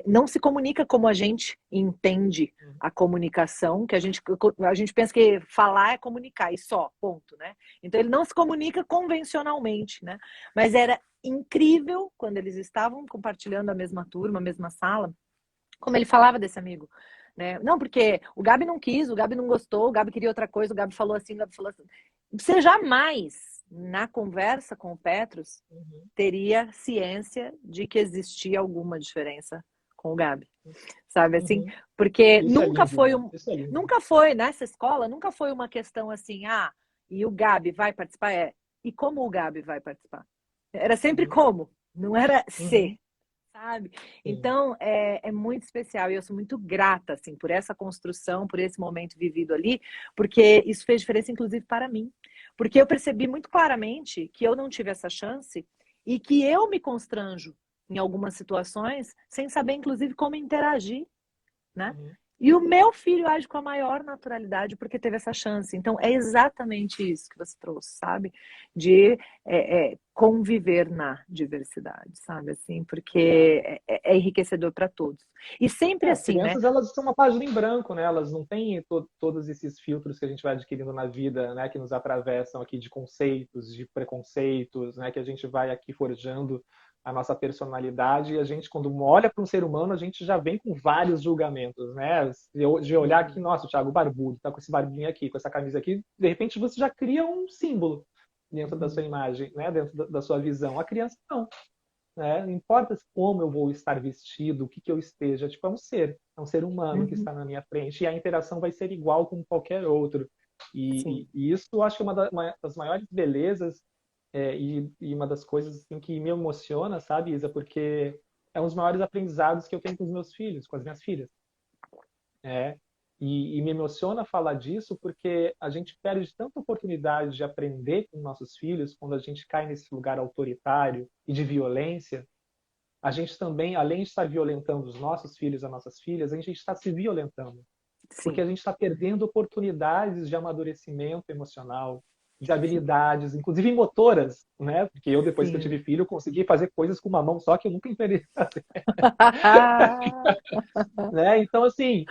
não se comunica como a gente entende a comunicação, que a gente pensa que falar é comunicar e só, ponto, né? Então ele não se comunica convencionalmente, né? Mas era incrível quando eles estavam compartilhando a mesma turma, a mesma sala, como ele falava desse amigo. Né? Não, porque o Gabi não quis, o Gabi não gostou, o Gabi queria outra coisa, o Gabi falou assim, o Gabi falou assim. Você jamais, na conversa com o Petrus, teria ciência de que existia alguma diferença com o Gabi. Sabe assim? Porque Isso é lindo, né? Isso é lindo. nunca foi, nessa escola, nunca foi uma questão assim, e o Gabi vai participar? E como o Gabi vai participar? Era sempre como, não era se. Sabe? Então, é muito especial e eu sou muito grata, assim, por essa construção, por esse momento vivido ali, porque isso fez diferença, inclusive, para mim. Porque eu percebi muito claramente que eu não tive essa chance e que eu me constranjo em algumas situações sem saber, inclusive, como interagir, né? E o meu filho age com a maior naturalidade porque teve essa chance. Então, é exatamente isso que você trouxe, sabe? De conviver na diversidade, sabe? Assim, porque é enriquecedor para todos. E sempre As assim, né? crianças, elas são uma página em branco, né? Elas não têm todos esses filtros que a gente vai adquirindo na vida, né? Que nos atravessam aqui de conceitos, de preconceitos, né? Que a gente vai aqui forjando a nossa personalidade, e a gente, quando olha para um ser humano, a gente já vem com vários julgamentos, né? De olhar aqui, nossa, o Thiago barbudo, tá com esse barbinho aqui, com essa camisa aqui, de repente você já cria um símbolo dentro da sua imagem, né? Dentro da sua visão. A criança não, né? Não importa como eu vou estar vestido, o que eu esteja, tipo, é um ser humano que está na minha frente, e a interação vai ser igual com qualquer outro. E isso eu acho que é uma das maiores belezas e uma das coisas assim, que me emociona, sabe, Isa? Porque é um dos maiores aprendizados que eu tenho com os meus filhos, com as minhas filhas. E me emociona falar disso porque a gente perde tanta oportunidade de aprender com nossos filhos quando a gente cai nesse lugar autoritário e de violência. A gente também, além de estar violentando os nossos filhos, as nossas filhas, a gente está se violentando. Porque Sim. a gente está perdendo oportunidades de amadurecimento emocional, de habilidades, inclusive motoras, né? Porque eu, depois que eu tive Sim. filho, consegui fazer coisas com uma mão só que eu nunca entendi fazer, né? Então, assim,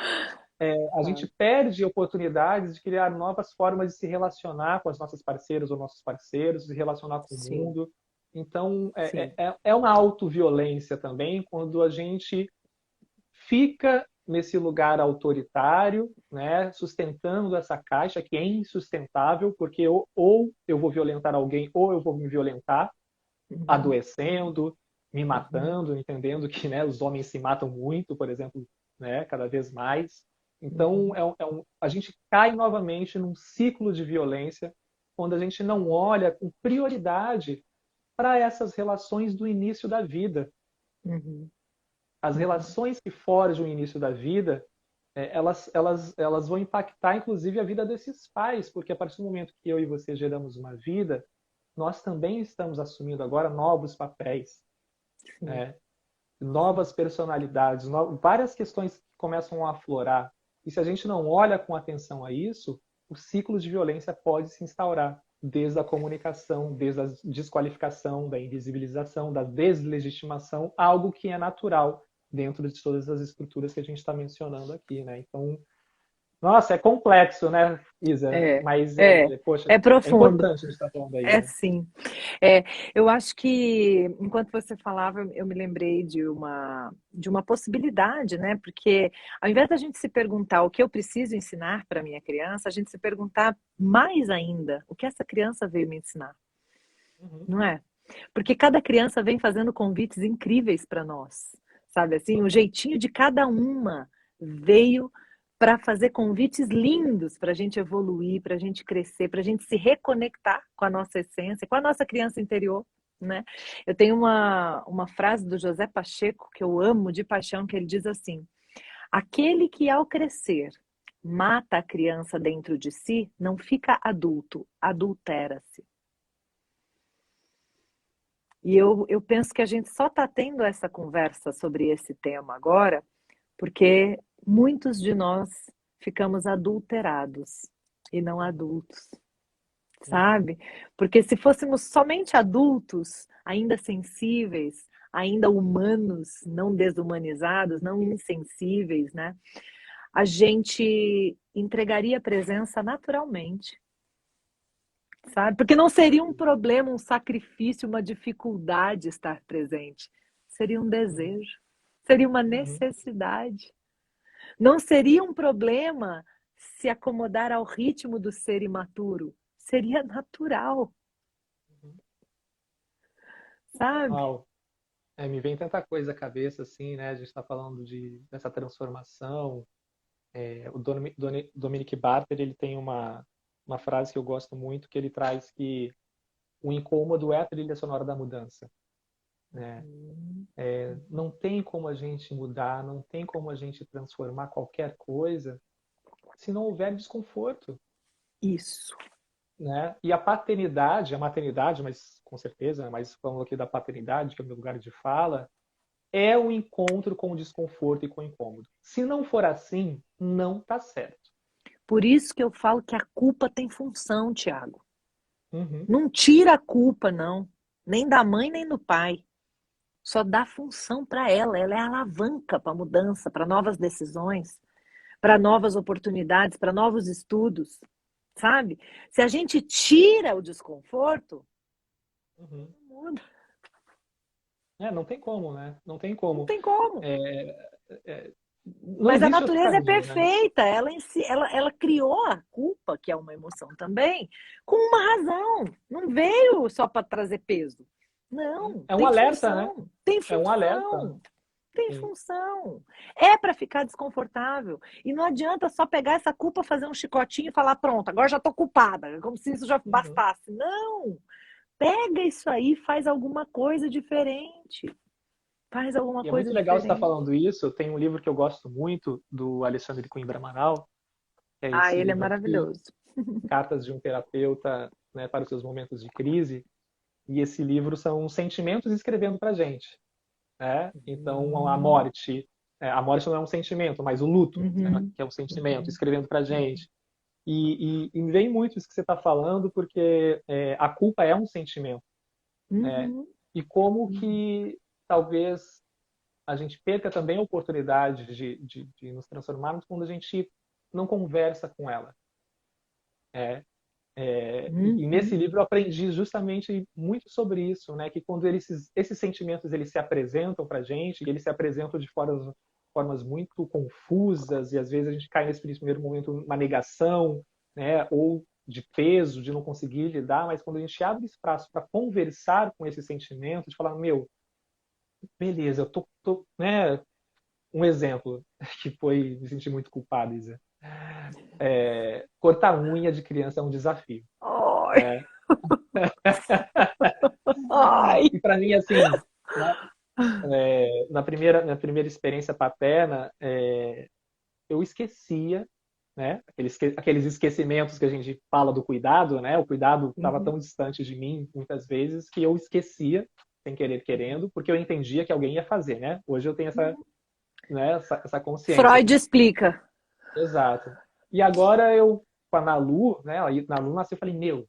a gente perde oportunidades de criar novas formas de se relacionar com as nossas parceiras ou nossos parceiros, de se relacionar com o Sim, mundo. Então, sim. é uma autoviolência também quando a gente fica nesse lugar autoritário, né, sustentando essa caixa que é insustentável, porque ou eu vou violentar alguém ou eu vou me violentar, Uhum, adoecendo, me uhum, matando, entendendo que, né, os homens se matam muito, por exemplo, né, cada vez mais. Então, uhum, a gente cai novamente num ciclo de violência quando a gente não olha com prioridade para essas relações do início da vida. uhum, As uhum. relações que forjam o início da vida, elas vão impactar, inclusive, a vida desses pais, porque a partir do momento que eu e você geramos uma vida, nós também estamos assumindo agora novos papéis, Sim, né? Novas personalidades, várias questões que começam a aflorar. E se a gente não olha com atenção a isso, o ciclo de violência pode se instaurar, desde a comunicação, desde a desqualificação, da invisibilização, da deslegitimação, algo que é natural dentro de todas as estruturas que a gente está mencionando aqui, né? Então, nossa, é complexo, né, Isa? é, Mas, é, poxa, é é profundo, importante a gente estar falando aí, é né? sim. É, eu acho que enquanto você falava, eu me lembrei de uma possibilidade, né? Porque ao invés da gente se perguntar o que eu preciso ensinar para minha criança, a gente se perguntar mais ainda o que essa criança veio me ensinar, Uhum, não é? Porque cada criança vem fazendo convites incríveis para nós, sabe assim? O total. jeitinho de cada uma veio para fazer convites lindos para a gente evoluir, para a gente crescer, para a gente se reconectar com a nossa essência, com a nossa criança interior, né? Eu tenho uma frase do José Pacheco que eu amo de paixão, que ele diz assim: aquele que ao crescer mata a criança dentro de si, não fica adulto, adultera-se. E eu penso que a gente só está tendo essa conversa sobre esse tema agora porque muitos de nós ficamos adulterados e não Uhum, adultos, uhum, sabe? Porque se fôssemos somente adultos, ainda sensíveis, ainda humanos, não desumanizados, não insensíveis, né? A gente entregaria a presença naturalmente, sabe? Porque não seria um problema, um sacrifício, uma dificuldade estar presente. Seria um uhum, desejo, seria uma uhum. necessidade. Não seria um problema se acomodar ao ritmo do ser imaturo. Seria natural, sabe? Uau. Me vem tanta coisa à cabeça, assim, né? A gente está falando dessa transformação. O Dominic Barter, ele tem uma frase que eu gosto muito, que ele traz que o incômodo é a trilha sonora da mudança, né? Não tem como a gente mudar, não tem como a gente transformar qualquer coisa se não houver desconforto, Isso. né? E a maternidade, mas com certeza, mas falando aqui da paternidade, que é o meu lugar de fala, é o encontro com o desconforto e com o incômodo. Se não for assim, não tá certo. Por isso que eu falo que a culpa tem função, Tiago. Uhum, Não tira a culpa, não. Nem da mãe, nem do pai. Só dá função para ela. Ela é a alavanca para mudança, para novas decisões, para novas oportunidades, para novos estudos, sabe? Se a gente tira o desconforto, uhum. não muda. Não tem como, né? Não tem Não como. tem como. É, é, não Mas a existe outro natureza é caminho, né? perfeita. Ela, em si, ela criou a culpa, que é uma emoção também, com uma razão. Não veio só para trazer peso. Não, É um tem alerta, né? função. Tem É um alerta. função. Tem Sim. função. É para ficar desconfortável. E não adianta só pegar essa culpa, fazer um chicotinho e falar: pronto, agora já estou culpada, como se isso já Uhum. bastasse. Não! Pega isso aí, faz alguma coisa diferente. Faz alguma E é coisa muito legal você estar diferente. falando isso. Tem um livro que eu gosto muito, do Alexandre Coimbra Amaral, que é Ah, esse ele é livro aqui, maravilhoso. Cartas de um Terapeuta, né, para os seus momentos de crise. E esse livro são sentimentos escrevendo para a gente, né? Então, a morte não é um sentimento, mas o luto, né, Uhum, que é um sentimento, escrevendo para a gente. E me vem muito isso que você está falando, porque a culpa é um sentimento, né? uhum, E como uhum. que talvez a gente perca também a oportunidade de nos transformarmos quando a gente não conversa com ela. É, e nesse Uhum. livro eu aprendi justamente muito sobre isso, né? Que quando esses sentimentos eles se apresentam para a gente, e eles se apresentam de formas muito confusas, e às vezes a gente cai nesse primeiro momento uma negação, né? Ou de peso, de não conseguir lidar, mas quando a gente abre espaço para conversar com esse sentimento, de falar, meu, beleza, eu né? Um exemplo que foi me sentir muito culpado, Isa. Cortar unha de criança é um desafio, Ai, né? ai. E para mim, assim, na primeira experiência paterna, eu esquecia, né? Aqueles esquecimentos que a gente fala do cuidado, né? O cuidado estava Uhum. tão distante de mim, muitas vezes, que eu esquecia, sem querer querendo, porque eu entendia que alguém ia fazer, né? Hoje eu tenho essa consciência. Freud explica. Exato. E agora eu, com a Nalu, né? Aí Nalu nasceu, eu falei, meu,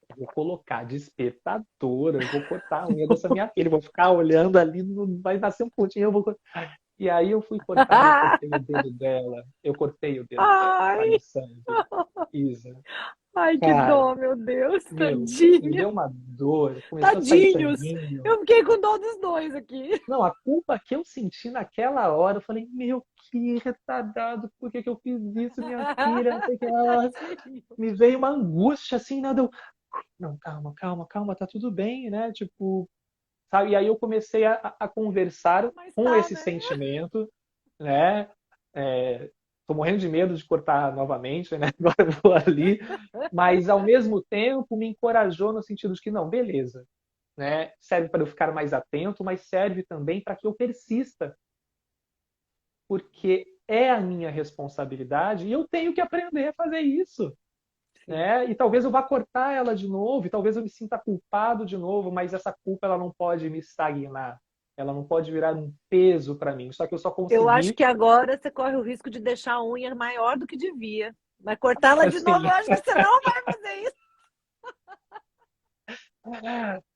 eu vou colocar despertador, eu vou cortar a unha dessa minha filha, eu vou ficar olhando ali, vai nascer um pontinho, eu vou cortar. E aí eu fui cortar e eu cortei o dedo dela. Eu cortei o dedo dela, saiu Ai, sangue. Isa, ai, que cara, dó, meu Deus, meu, me tadinha. deu uma dor, começou a sair Tadinhos. sanguinho. Eu fiquei com dó dos dois aqui. Não, a culpa que eu senti naquela hora, eu falei, meu, que retardado, por que que eu fiz isso, minha filha? Não sei o que lá. Tadinho. Me veio uma angústia assim, nada. Não, calma, calma, calma, tá tudo bem, né? Tipo, sabe? E aí eu comecei a conversar Mas com tá, esse né? sentimento, né? Tô morrendo de medo de cortar novamente, né? Agora eu vou ali, mas ao mesmo tempo me encorajou no sentido de que não, beleza, né? Serve para eu ficar mais atento, mas serve também para que eu persista, porque é a minha responsabilidade e eu tenho que aprender a fazer isso, Sim. né? E talvez eu vá cortar ela de novo, e talvez eu me sinta culpado de novo, mas essa culpa ela não pode me estagnar, ela não pode virar um peso para mim. Só que eu só Eu acho consegui, que agora você corre o risco de deixar a unha maior do que devia. Vai cortá-la de novo, assim, eu acho que você não vai fazer isso.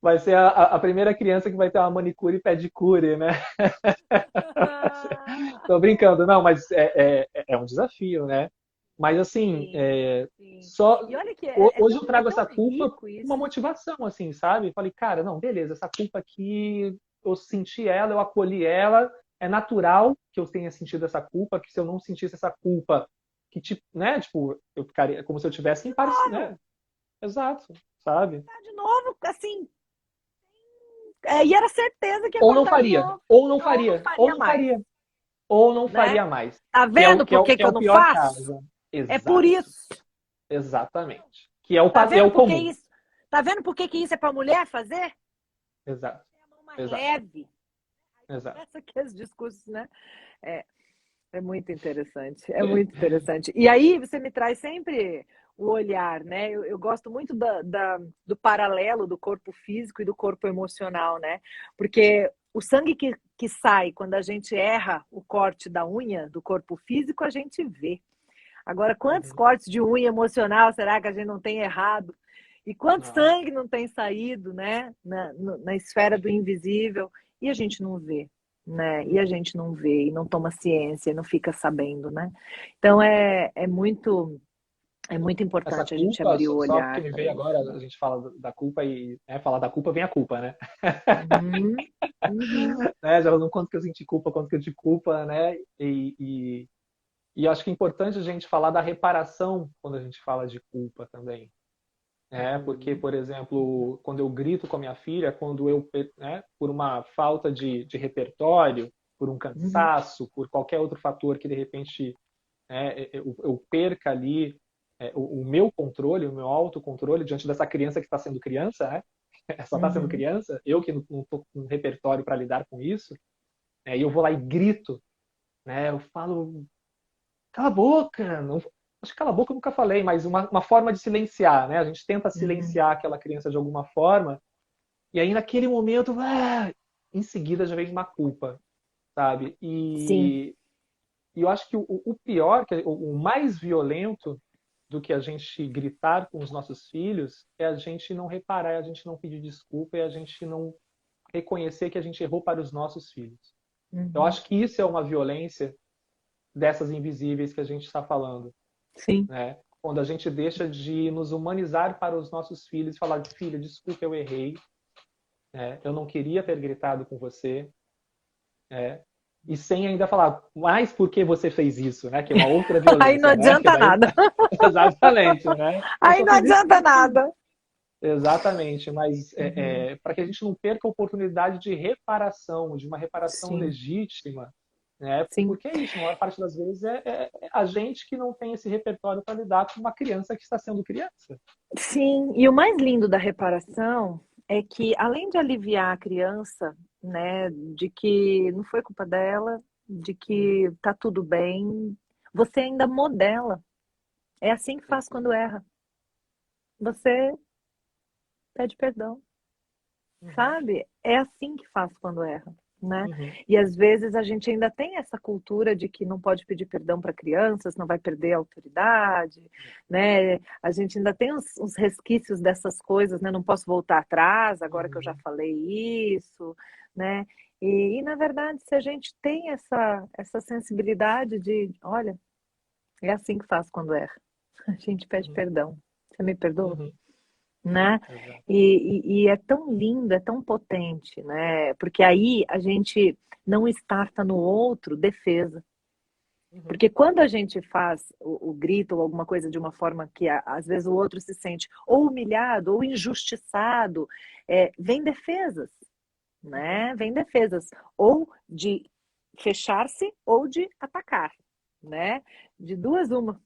vai ser a primeira criança que vai ter uma manicure e pedicure, né? Tô brincando, não, mas é um desafio, né? Mas assim, Sim, sim. só E olha que hoje eu é trago tão essa culpa rico com uma isso. motivação, assim, sabe? Falei, cara, não, beleza, essa culpa aqui, eu senti ela, eu acolhi ela, é natural que eu tenha sentido essa culpa, que se eu não sentisse essa culpa, que tipo, né? Tipo, eu ficaria como se eu tivesse em parci, Novo, né? Exato, sabe? tá de novo, assim, e era certeza que ia Ou não cortar de faria, novo. ou não Ou não faria, ou faria não mais, faria, ou não né? faria mais, Tá vendo por que que que é eu o não pior faço? caso. É por Exato, isso. exatamente. Que Tá é vendo o por que comum. isso? Tá vendo por que que isso é para mulher fazer? Exato, É a mão mais exato, leve. exato. Começa aqui os discursos, né? É, é muito interessante, é muito interessante. E aí você me traz sempre o olhar, né? Eu gosto muito do paralelo do corpo físico e do corpo emocional, né? Porque o sangue que sai quando a gente erra o corte da unha do corpo físico, a gente vê. Agora, quantos Uhum. cortes de unha emocional será que a gente não tem errado? E quanto Nossa. sangue não tem saído, né? Na esfera do invisível, e a gente não vê, né? E a gente não vê, e não toma ciência, e não fica sabendo, né? Então é muito Essa importante a gente culpa, abrir o só porque olhar me para veio isso, agora, né? a gente fala da culpa e falar da culpa vem a culpa, né? Uhum, uhum, Né? Já não quanto que eu senti culpa, quanto que eu de culpa, né? E acho que é importante a gente falar da reparação quando a gente fala de culpa também. Porque, uhum, por exemplo, quando eu grito com a minha filha, quando eu, né, por uma falta de repertório, por um uhum, cansaço, por qualquer outro fator que de repente eu perca ali o meu controle, o meu autocontrole diante dessa criança que está sendo criança, né? Só está sendo uhum. criança, eu que não estou com repertório para lidar com isso, e eu vou lá e grito, né? Eu falo, cala a boca, não, acho que cala a boca eu nunca falei, mas uma forma de silenciar, né? A gente tenta Uhum. silenciar aquela criança de alguma forma, e aí naquele momento, em seguida já vem uma culpa, sabe? Sim. E eu acho que o pior, o mais violento do que a gente gritar com os nossos filhos é a gente não reparar, é a gente não pedir desculpa, é a gente não reconhecer que a gente errou para os nossos filhos. Eu Uhum. acho que isso é uma violência dessas invisíveis que a gente está falando, Sim. né? Quando a gente deixa de nos humanizar para os nossos filhos e falar, filha, desculpa, eu errei, né? Eu não queria ter gritado com você, né? E sem ainda falar, mas por que você fez isso, né? Que é uma outra Aí não violência, né? Que adianta daí, nada. exatamente, né? Eu Aí só não fiz isso adianta porque nada. exatamente, mas Uhum. para que a gente não perca a oportunidade de reparação, de uma reparação Sim, legítima, né? sim. Porque é isso, na maior parte das vezes é a gente que não tem esse repertório para lidar com uma criança que está sendo criança. Sim, e o mais lindo da reparação é que, além de aliviar a criança, né, de que não foi culpa dela, de que tá tudo bem, você ainda modela. É assim que faz quando erra. Você pede perdão, Uhum, sabe? É assim que faz quando erra, né? uhum, E às vezes a gente ainda tem essa cultura de que não pode pedir perdão para crianças, não vai perder a autoridade, né? A gente ainda tem uns resquícios dessas coisas, né? Não posso voltar atrás, agora que eu já uhum, falei isso, né? Na verdade, se a gente tem essa sensibilidade de, olha, é assim que faz quando erra. A gente pede uhum, perdão. Você me perdoa? uhum, Né? exato. E é tão lindo, é tão potente, né? Porque aí a gente não starta no outro defesa. Uhum, Porque quando a gente faz o grito ou alguma coisa de uma forma que às vezes o outro se sente ou humilhado ou injustiçado, vem defesas, uhum, né? Vem defesas ou de fechar-se ou de atacar, né? De duas uma,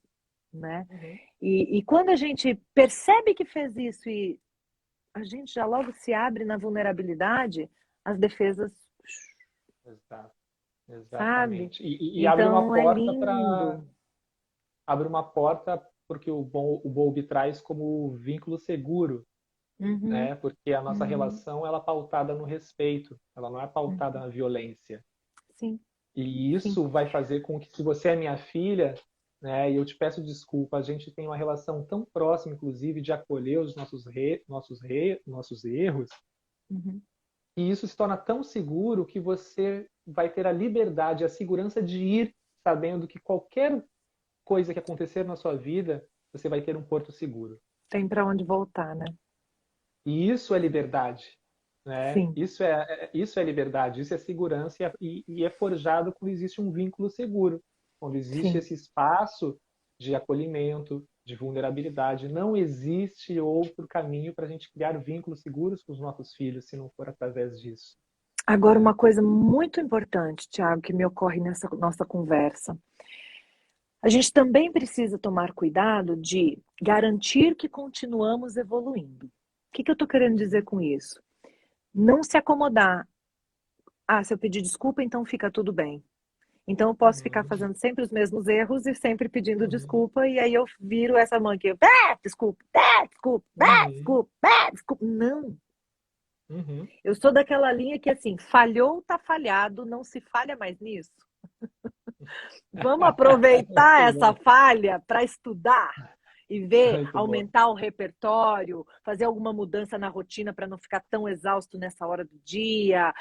né? uhum, E quando a gente percebe que fez isso e a gente já logo se abre na vulnerabilidade, as defesas, exato, sabe? exatamente. E abre uma Então é porta para lindo. abre uma porta porque o Bowlby traz como vínculo seguro, Uhum, né? Porque a nossa uhum, relação ela é pautada no respeito, ela não é pautada uhum. na violência. Sim, E sim. isso vai fazer com que, se você é minha filha, né, e eu te peço desculpa, a gente tem uma relação tão próxima, inclusive, de acolher os nossos erros, Uhum, e isso se torna tão seguro que você vai ter a liberdade, a segurança de ir sabendo que qualquer coisa que acontecer na sua vida, você vai ter um porto seguro. tem para onde voltar, né? E isso é liberdade, né? Sim, Isso é liberdade, isso é segurança e é forjado quando existe um vínculo seguro, quando existe sim. esse espaço de acolhimento, de vulnerabilidade. Não existe outro caminho para a gente criar vínculos seguros com os nossos filhos se não for através disso, Agora, né? uma coisa muito importante, Tiago, que me ocorre nessa nossa conversa. A gente também precisa tomar cuidado de garantir que continuamos evoluindo. O que eu estou querendo dizer Uhum, com isso? Não se acomodar. Ah, se eu pedir desculpa, então fica tudo bem. Então eu posso ficar uhum, fazendo sempre os mesmos erros e sempre pedindo uhum, desculpa, e aí eu viro essa mãe que, desculpa, desculpa, uhum, desculpa, desculpa. Não, uhum. eu sou daquela linha que assim, falhou, tá falhado, não se falha mais nisso. Vamos aproveitar Muito essa bom, falha para estudar e ver, muito bom. aumentar o repertório, fazer alguma mudança na rotina para não ficar tão exausto nessa hora do dia,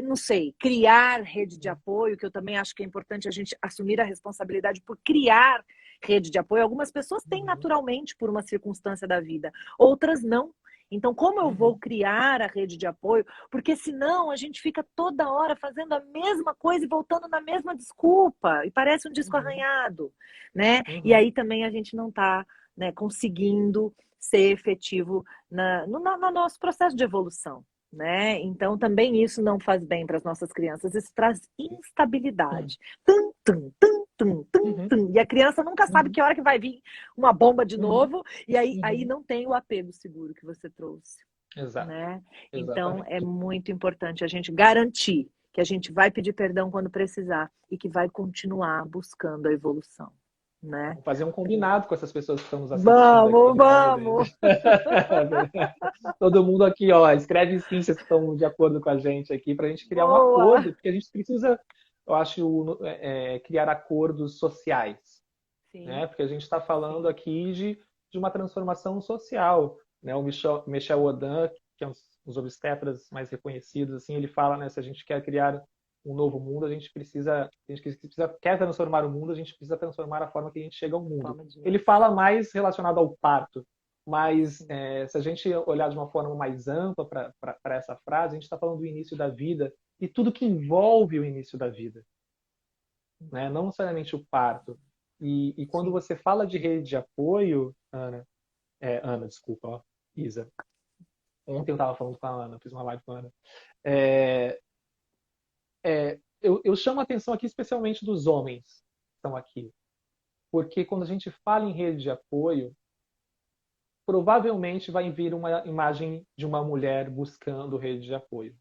não sei, criar rede de Uhum, apoio, que eu também acho que é importante a gente assumir a responsabilidade por criar rede de apoio. Algumas pessoas têm uhum, naturalmente por uma circunstância da vida, outras não. Então, como eu vou uhum, criar a rede de apoio? Porque senão a gente fica toda hora fazendo a mesma coisa e voltando na mesma desculpa, e parece um disco uhum, arranhado, né? E uhum, aí também a gente não está, né, conseguindo ser efetivo no nosso processo de evolução. Né? Então, também isso não faz bem para as nossas crianças, isso traz instabilidade. Tum, tum, tum, tum, tum, uhum, tum. E a criança nunca sabe uhum, que hora que vai vir uma bomba de uhum, novo, e aí uhum. não tem o apego seguro que você trouxe. Exato, Né? Então, é exatamente. muito importante a gente garantir que a gente vai pedir perdão quando precisar e que vai continuar buscando a evolução, né? Vamos fazer um combinado com essas pessoas que estão nos assistindo aqui, Vamos, né? vamos! Todo mundo aqui, ó, escreve sim se estão de acordo com a gente aqui, para a gente criar um Boa! acordo, porque a gente precisa, eu acho, criar acordos sociais, né? Sim, Porque a gente está falando sim. aqui de uma transformação social, né? O Michel Odin, que é um dos obstetras mais reconhecidos, assim, ele fala, né? Se a gente quer criar um novo mundo, quer transformar o mundo, a gente precisa transformar a forma que a gente chega ao mundo. Forma de Ele ver. fala mais relacionado ao parto, mas Sim. se a gente olhar de uma forma mais ampla para essa frase, a gente está falando do início da vida e tudo que envolve o início da vida, né? Não necessariamente o parto. E quando Sim. você fala de rede de apoio, Ana, desculpa, ó, Isa. Ontem eu estava falando com a Ana, fiz uma live com a Ana. É, eu chamo a atenção aqui especialmente dos homens que estão aqui, porque quando a gente fala em rede de apoio, provavelmente vai vir uma imagem de uma mulher buscando rede de apoio.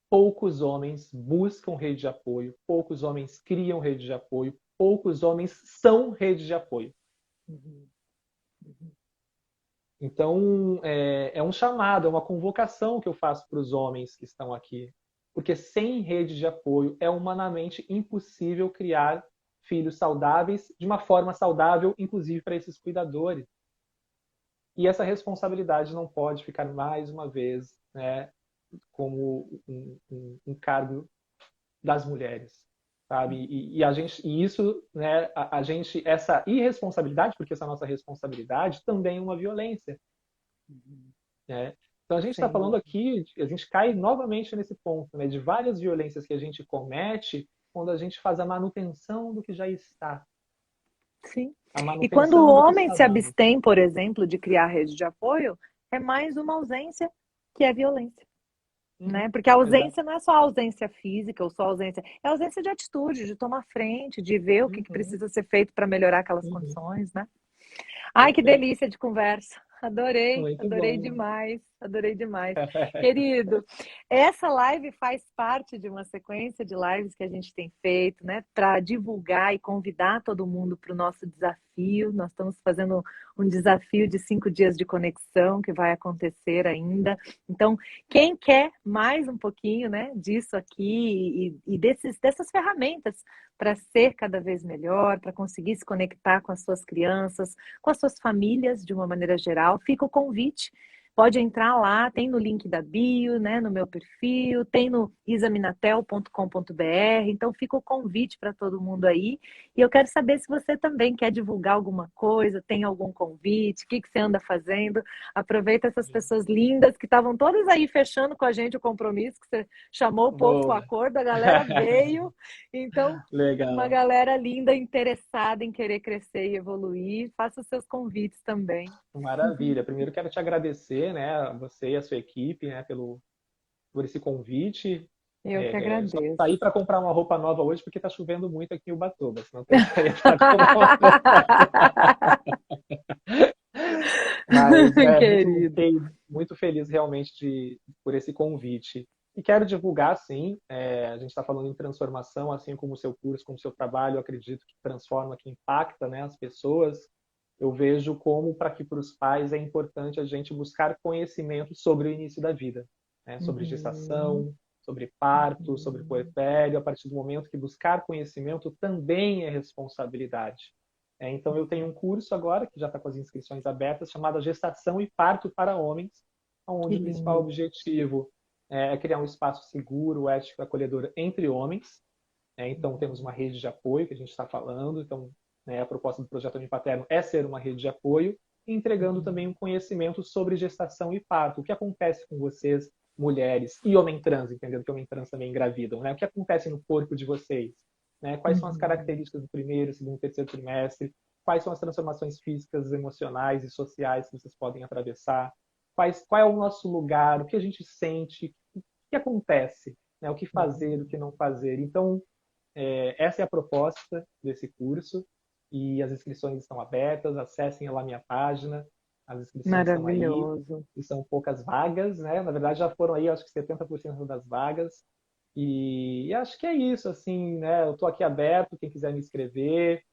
Poucos homens buscam rede de apoio, poucos homens criam rede de apoio, poucos homens são rede de apoio. Uhum. Uhum. Então, é um chamado, é uma convocação que eu faço para os homens que estão aqui. Porque sem rede de apoio é humanamente impossível criar filhos saudáveis de uma forma saudável, inclusive para esses cuidadores. E essa responsabilidade não pode ficar mais uma vez, né, como um cargo das mulheres, sabe? E isso, né, a gente, essa irresponsabilidade, porque essa nossa responsabilidade também é uma violência, Uhum. né? Então a gente está Sem falando dúvida. aqui, a gente cai novamente nesse ponto, né, de várias violências que a gente comete quando a gente faz a manutenção do que já está, Sim. a E quando o manutenção do que homem está se dado. abstém, por exemplo, de criar rede de apoio, é mais uma ausência que é violência, Uhum. né? Porque a Exato. ausência não é só ausência física ou só ausência, é ausência de atitude, de tomar frente, de ver o que Uhum. precisa ser feito para melhorar aquelas Uhum. condições, né? Ai, que Perfeito. delícia de conversa. Adorei, Muito adorei bom. demais, adorei demais. Querido, essa live faz parte de uma sequência de lives que a gente tem feito, né, para divulgar e convidar todo mundo para o nosso desafio. Nós estamos fazendo um desafio de 5 dias de conexão que vai acontecer ainda. Então, quem quer mais um pouquinho, né, disso aqui e dessas ferramentas para ser cada vez melhor, para conseguir se conectar com as suas crianças, com as suas famílias de uma maneira geral, fica o convite. Pode entrar lá, tem no link da bio, né, no meu perfil, tem no isaminatel.com.br, então fica o convite para todo mundo aí. E eu quero saber se você também quer divulgar alguma coisa, tem algum convite, o que você anda fazendo. Aproveita essas pessoas lindas que estavam todas aí fechando com a gente o compromisso, que você chamou o povo para o Boa. acordo, a galera veio. Então, uma Legal. galera linda, interessada em querer crescer e evoluir. Faça os seus convites também. Maravilha. Primeiro quero te agradecer, né, a você e a sua equipe, né, por esse convite. Eu que Só agradeço. saí para comprar uma roupa nova hoje porque está chovendo muito aqui em Ubatuba, senão eu teria para comprar. Mas Querido. fiquei muito feliz realmente por esse convite. E quero divulgar, sim, a gente está falando em transformação, assim como o seu curso, como o seu trabalho, eu acredito que transforma, que impacta, né, as pessoas. Eu vejo como para os pais é importante a gente buscar conhecimento sobre o início da vida, né, sobre Uhum, gestação, sobre parto, sobre uhum, puerpério, a partir do momento que buscar conhecimento também é responsabilidade. Então, eu tenho um curso agora, que já está com as inscrições abertas, chamado Gestação e Parto para Homens, que onde o principal lindo. objetivo é criar um espaço seguro, ético e acolhedor entre homens. Então, temos uma rede de apoio que a gente está falando. Então, a proposta do Projeto Homem Paterno é ser uma rede de apoio, entregando também um conhecimento sobre gestação e parto. O que acontece com vocês, mulheres e homem trans, entendendo que homem trans também engravidam, né? O que acontece no corpo de vocês? Né? Quais são as Uhum, características do primeiro, segundo, terceiro trimestre? Quais são as transformações físicas, emocionais e sociais que vocês podem atravessar? Qual é o nosso lugar? O que a gente sente? O que acontece? Né? O que fazer, o uhum. que não fazer? Então, essa é a proposta desse curso e as inscrições estão abertas. Acessem lá minha página, as inscrições estão aí Maravilhoso. e são poucas vagas, né? Na verdade, já foram aí, acho que 70% das vagas. E acho que é isso, assim, né? Eu estou aqui aberto, quem quiser me escrever.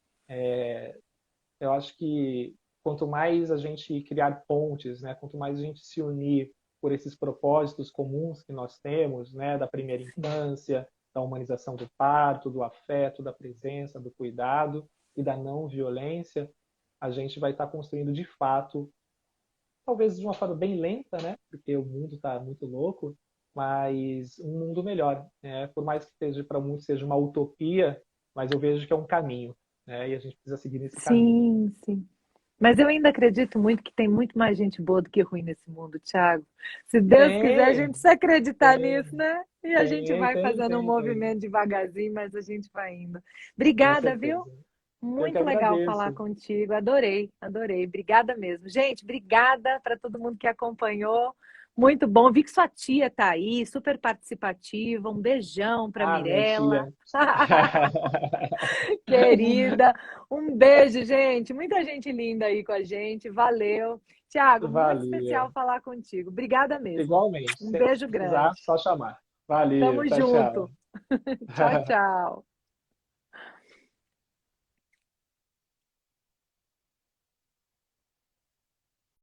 Eu acho que quanto mais a gente criar pontes, né, quanto mais a gente se unir por esses propósitos comuns que nós temos, né, da primeira infância, da humanização do parto, do afeto, da presença, do cuidado e da não violência, a gente vai estar construindo de fato, talvez de uma forma bem lenta, né, porque o mundo está muito louco, mas um mundo melhor, né? Por mais que seja para muitos seja uma utopia, mas eu vejo que é um caminho, né? E a gente precisa seguir nesse caminho. Sim, sim. Mas eu ainda acredito muito que tem muito mais gente boa do que ruim nesse mundo, Thiago. Se Deus quiser, a gente Tem, precisa acreditar tem, nisso, né? E a gente tem, vai tem, fazendo um tem, tem. movimento devagarzinho, mas a gente vai indo. Com Obrigada, viu? certeza. Eu que Muito legal falar agradeço. contigo. Adorei, adorei. Obrigada mesmo. Gente, obrigada para todo mundo que acompanhou. Muito bom. Vi que sua tia tá aí, super participativa. Um beijão para Ah, minha Mirella. tia. Querida. Um beijo, gente. Muita gente linda aí com a gente. Valeu. Tiago, muito especial Valeu. falar contigo. Obrigada mesmo. Igualmente. Um Sempre que beijo precisar, grande. só chamar. Valeu. Tamo Tchau, junto. tchau. Tchau, tchau.